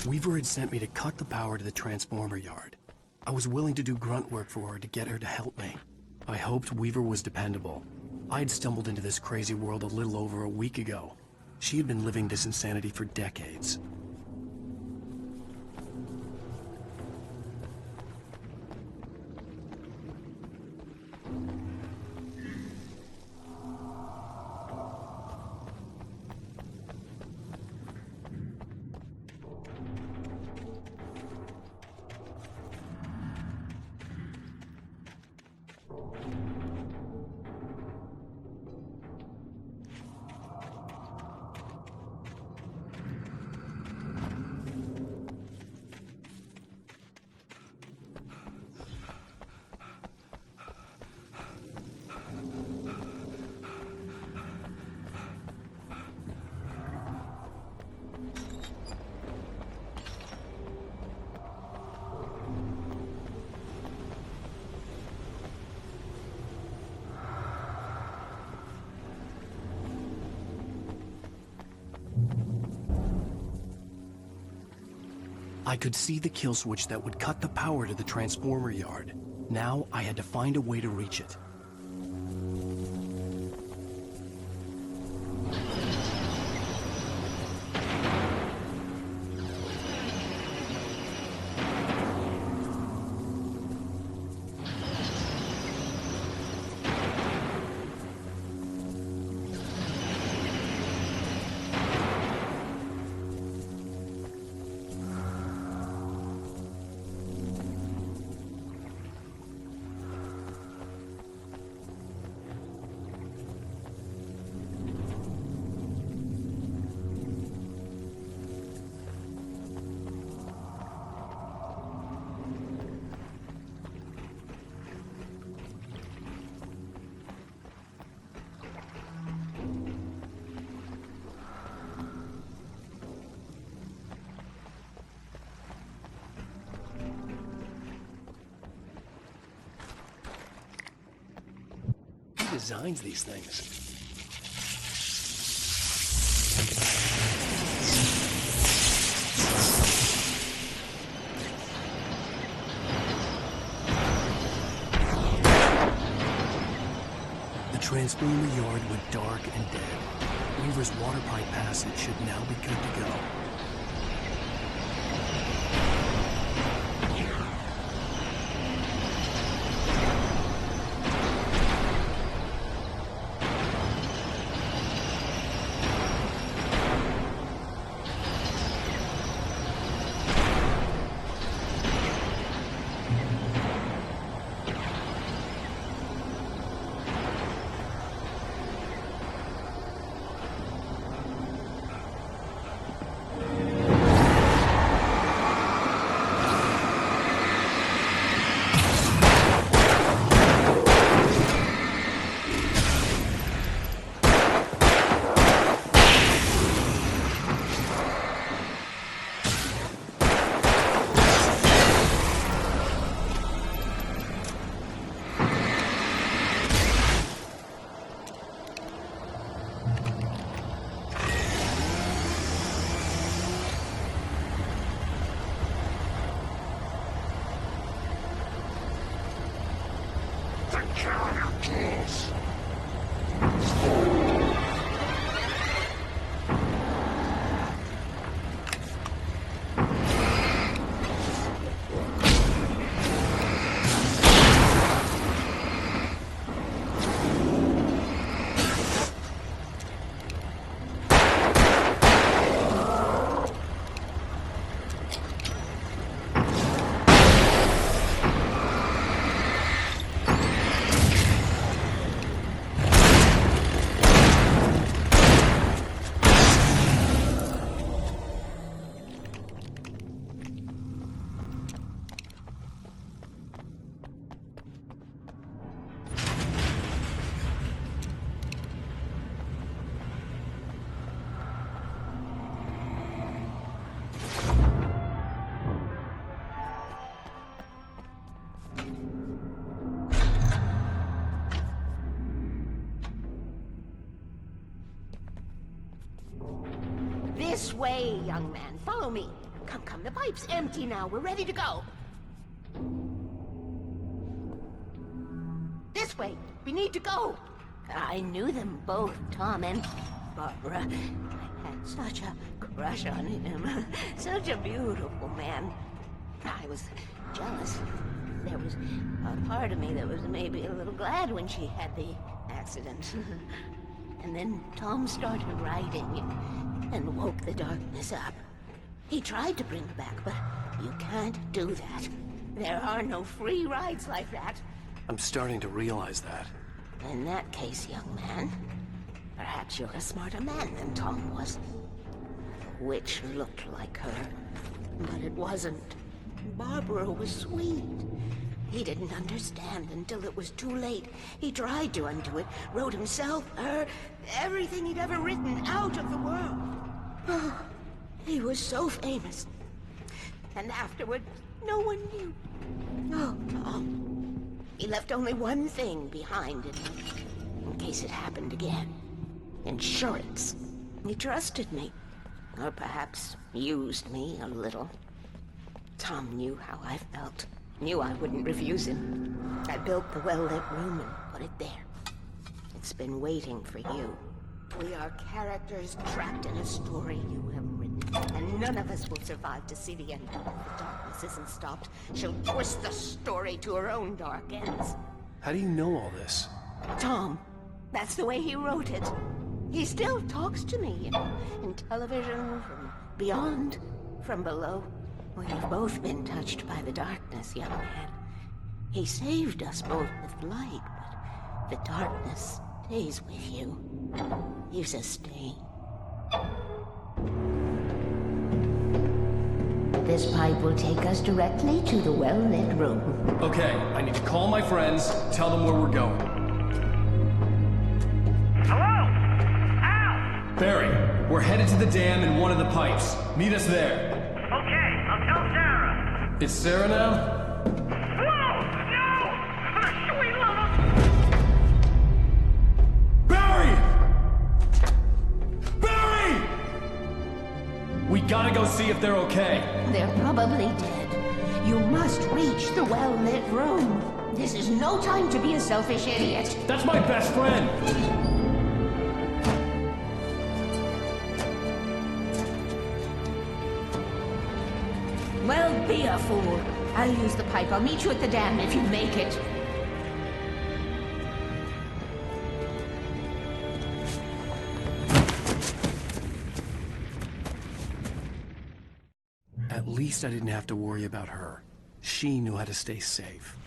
Weaver had sent me to cut the power to the transformer yard. I was willing to do grunt work for her to get her to help me. I hoped Weaver was dependable. I'd stumbled into this crazy world a little over a week ago. She had been living this insanity for decades. I could see the kill switch that would cut the power to the transformer yard. Now I had to find a way to reach it. Who designs these things? The transformer yard went dark and dead. Weaver's water pipe passage should now be good to go. This way, young man. Follow me. Come, the pipe's empty now. We're ready to go. This way. We need to go. I knew them both, Tom and Barbara. I had such a crush on him. Such a beautiful man. I was jealous. There was a part of me that was maybe a little glad when she had the accident. And then Tom started writing and woke the darkness up. He tried to bring her back, but you can't do that. There are no free rides like that. I'm starting to realize that. In that case, young man, perhaps you're a smarter man than Tom was. The witch looked like her, but it wasn't. Barbara was sweet. He didn't understand until it was too late. He tried to undo it, wrote himself, her, everything he'd ever written out of the world. Oh, he was so famous. And afterward, no one knew. Oh, Tom. He left only one thing behind in case it happened again. Insurance. He trusted me. Or perhaps used me a little. Tom knew how I felt. Knew I wouldn't refuse him. I built the well-lit room and put it there. It's been waiting for you. We are characters trapped in a story you have written, and none of us will survive to see the end. If the darkness isn't stopped, she'll twist the story to her own dark ends. How do you know all this? Tom, that's the way he wrote it. He still talks to me, in television, from beyond, from below. We've both been touched by the darkness, young man. He saved us both with light, but the darkness stays with you. Leaves a stain. This pipe will take us directly to the well-lit room. Okay, I need to call my friends, tell them where we're going. Hello? Al! Barry, we're headed to the dam in one of the pipes. Meet us there. Okay, I'll tell Sarah. It's Sarah now? Whoa! No! For the sweet love of... Barry! Barry! We gotta go see if they're okay. They're probably dead. You must reach the well-lit room. This is no time to be a selfish idiot. That's my best friend! Well, be a fool. I'll use the pipe. I'll meet you at the dam if you make it. At least I didn't have to worry about her. She knew how to stay safe.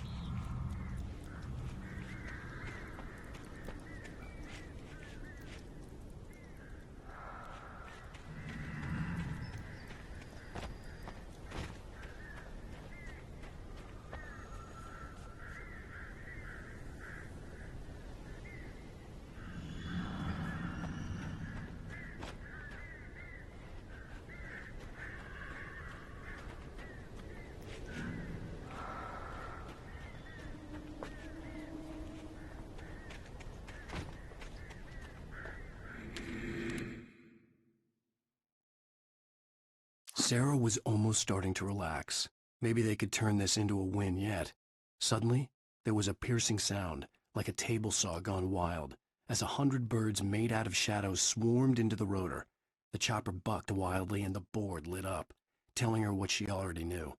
Sarah was almost starting to relax. Maybe they could turn this into a win yet. Suddenly, there was a piercing sound, like a table saw gone wild, as 100 birds made out of shadows swarmed into the rotor. The chopper bucked wildly and the board lit up, telling her what she already knew.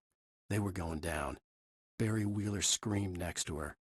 They were going down. Barry Wheeler screamed next to her.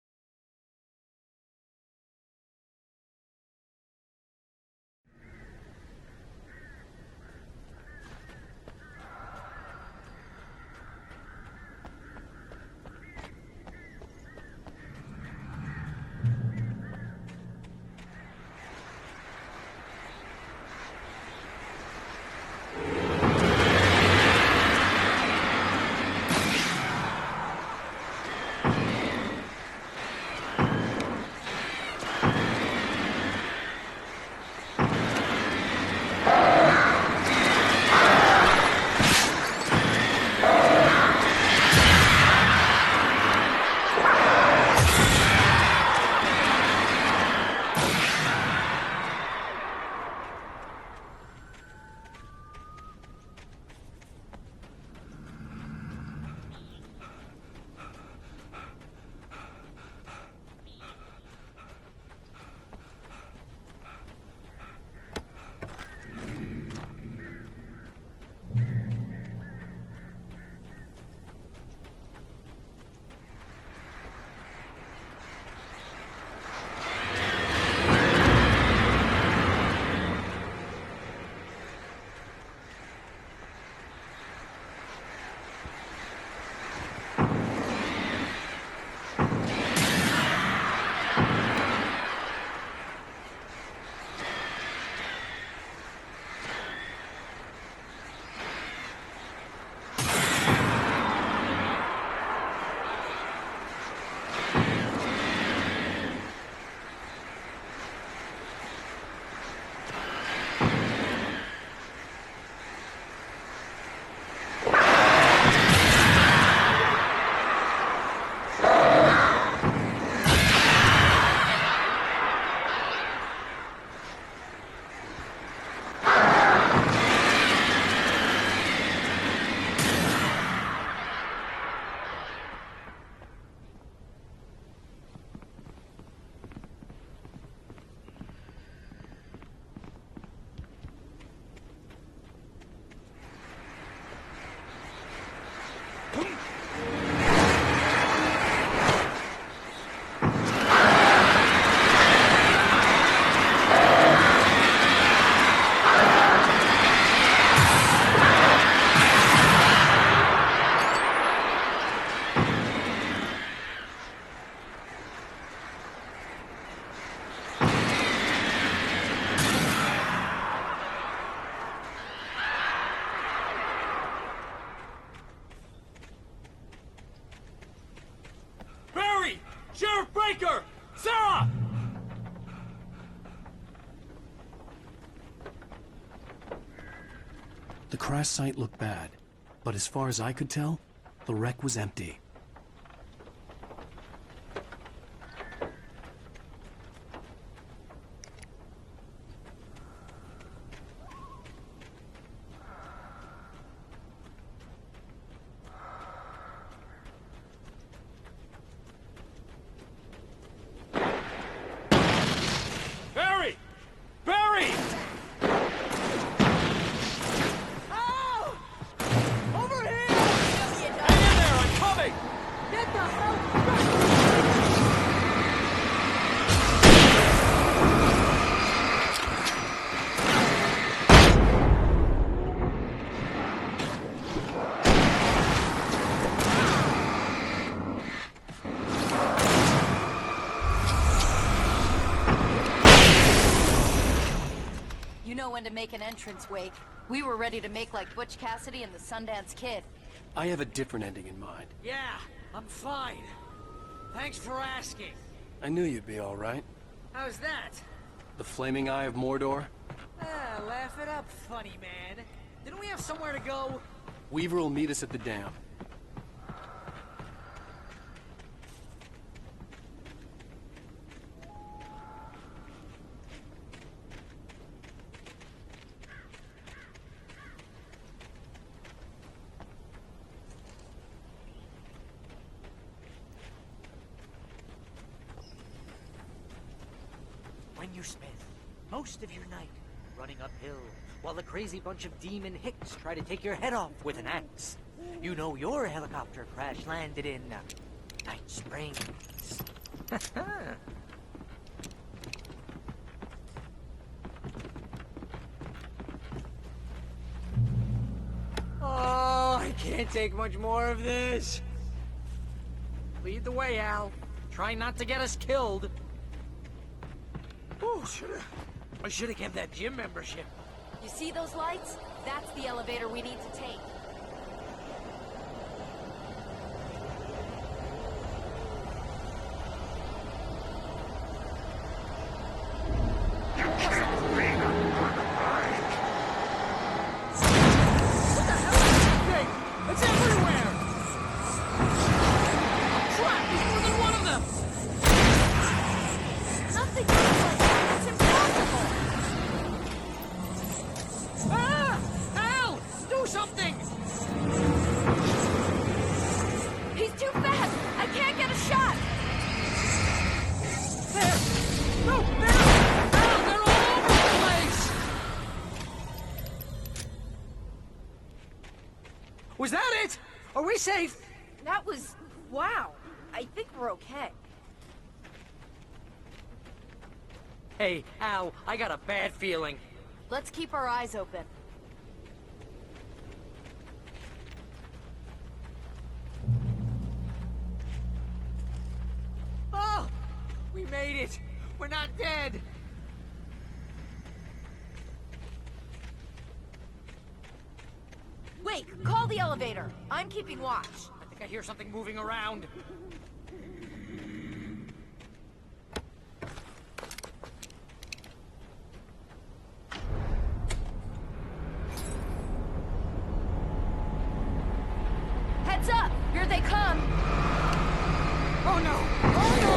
The crash site looked bad, but as far as I could tell, the wreck was empty. Barry! Barry! Oh! Over here! Hang in there, I'm coming! Get the hell You know when to make an entrance, Wake. We were ready to make like Butch Cassidy and the Sundance Kid. I have a different ending in mind. Yeah, I'm fine. Thanks for asking. I knew you'd be all right. How's that? The flaming eye of Mordor? Ah, laugh it up, funny man. Didn't we have somewhere to go? Weaver will meet us at the dam. When you spend most of your night running uphill while a crazy bunch of demon hicks try to take your head off with an axe, you know your helicopter crash landed in Night Springs. Oh, I can't take much more of this. Lead the way, Al. Try not to get us killed. Oh, I should have kept that gym membership. You see those lights? That's the elevator we need to take. What the hell is that thing? It's everywhere! Crap, there's more than one of them! Nothing looks like that. It's impossible! Ah! Al! Do something! He's too fast! I can't get a shot! There! No, there! Al, they're all over the place! Was that it? Are we safe? That was... wow. I think we're okay. Hey, Al, I got a bad feeling. Let's keep our eyes open. Oh! We made it! We're not dead! Wake, call the elevator. I'm keeping watch. I think I hear something moving around. Heads up! Here they come! Oh no! Oh no!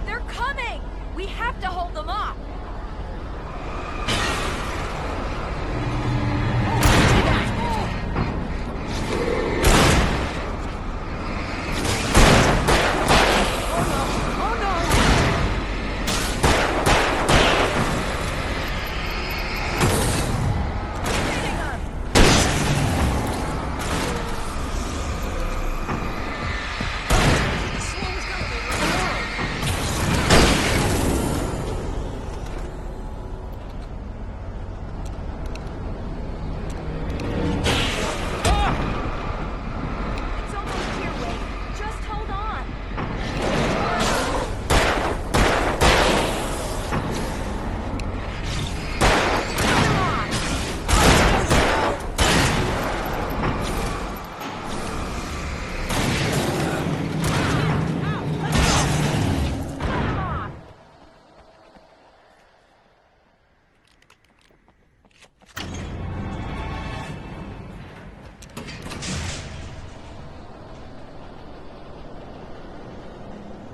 They're coming! We have to hold them off!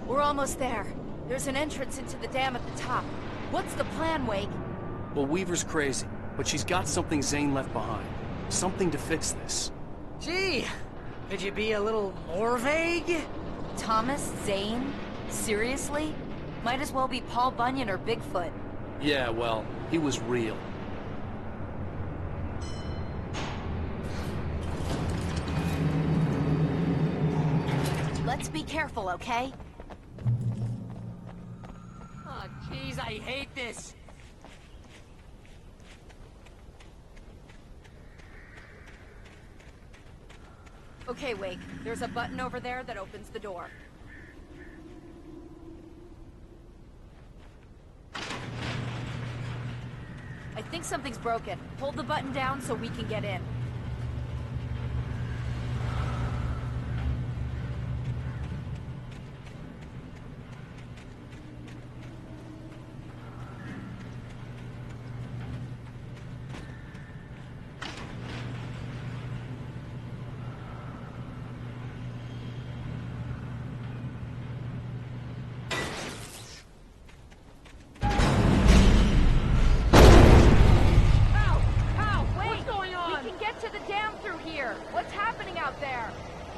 We're almost there. There's an entrance into the dam at the top. What's the plan, Wake? Well, Weaver's crazy, but she's got something Zane left behind. Something to fix this. Gee, could you be a little more vague? Thomas Zane? Seriously? Might as well be Paul Bunyan or Bigfoot. Yeah, well, he was real. Let's be careful, okay? Oh, jeez, I hate this. Okay, Wake. There's a button over there that opens the door. I think something's broken. Hold the button down so we can get in.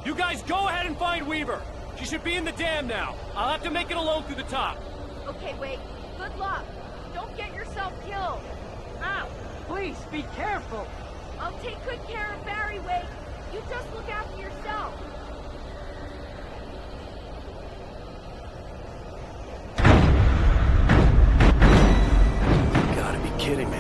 You guys go ahead and find Weaver. She should be in the dam now. I'll have to make it alone through the top. Okay, Wake. Good luck. Don't get yourself killed. Ow! Please, be careful. I'll take good care of Barry, Wake. You just look after yourself. You gotta be kidding me.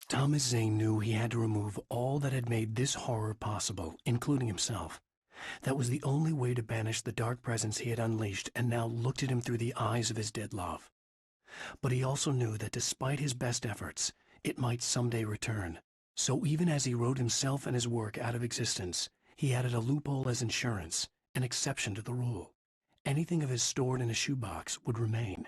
Thomas Zane knew he had to remove all that had made this horror possible, including himself. That was the only way to banish the dark presence he had unleashed and now looked at him through the eyes of his dead love. But he also knew that despite his best efforts, it might someday return. So even as he wrote himself and his work out of existence, he added a loophole as insurance, an exception to the rule. Anything of his stored in a shoebox would remain.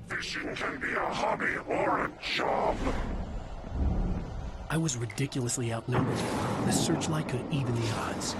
Fishing can be a hobby or a job. I was ridiculously outnumbered. The searchlight could even the odds.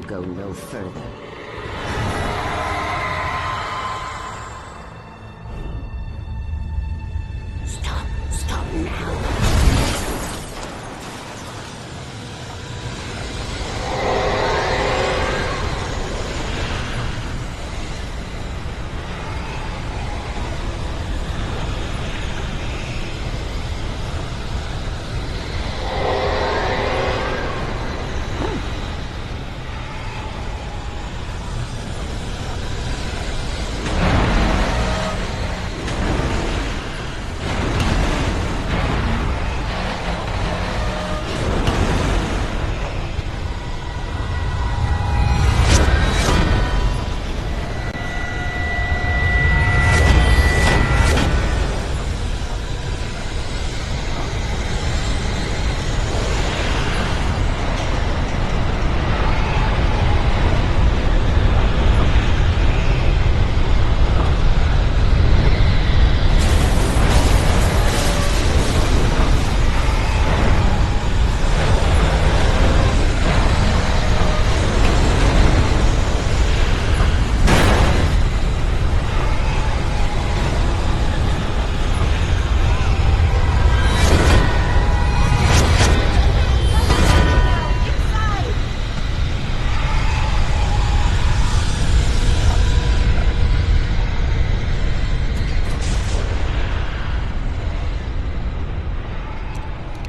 will go no further. Stop now.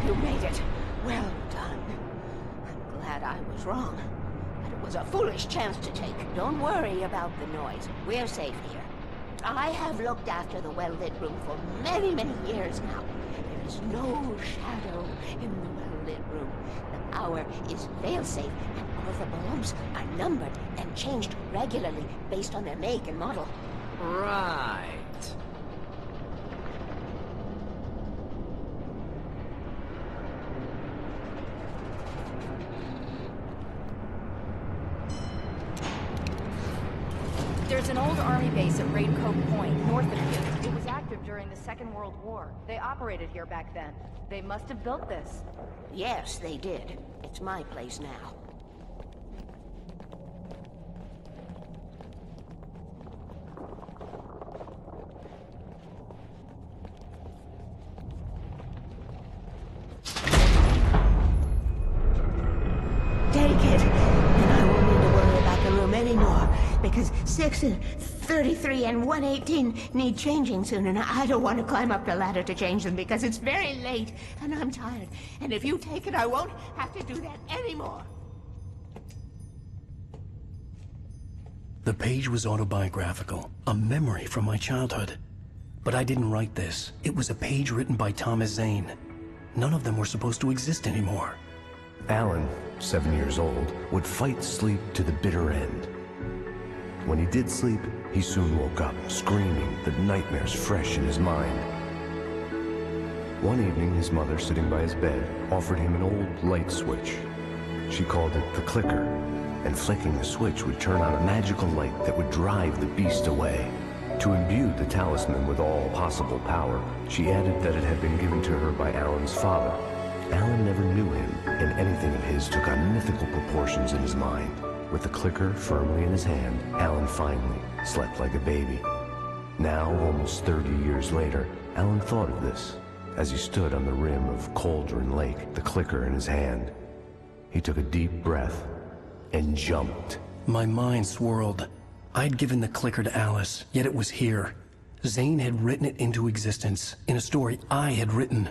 You made it. Well done. I'm glad I was wrong. But it was a foolish chance to take. Don't worry about the noise. We're safe here. I have looked after the well-lit room for many, many years now. There is no shadow in the well-lit room. The power is fail-safe, and all of the bulbs are numbered and changed regularly based on their make and model. Right. There's an old army base at Raincoat Point, north of here. It was active during the Second World War. They operated here back then. They must have built this. Yes, they did. It's my place now. Take it, and I won't need to worry about the room anymore, because 6 and 33 and 118 need changing soon, and I don't want to climb up the ladder to change them because it's very late, and I'm tired. And if you take it, I won't have to do that anymore. The page was autobiographical, a memory from my childhood. But I didn't write this. It was a page written by Thomas Zane. None of them were supposed to exist anymore. Alan, 7 years old, would fight sleep to the bitter end. When he did sleep, he soon woke up, screaming, the nightmares fresh in his mind. One evening, his mother, sitting by his bed, offered him an old light switch. She called it the clicker, and flicking the switch would turn on a magical light that would drive the beast away. To imbue the talisman with all possible power, she added that it had been given to her by Alan's father. Alan never knew him, and anything of his took on mythical proportions in his mind. With the clicker firmly in his hand, Alan finally slept like a baby. Now, almost 30 years later, Alan thought of this as he stood on the rim of Cauldron Lake, the clicker in his hand. He took a deep breath and jumped. My mind swirled. I'd given the clicker to Alice, yet it was here. Zane had written it into existence, in a story I had written.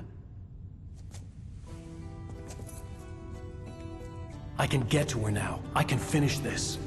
I can get to her now. I can finish this.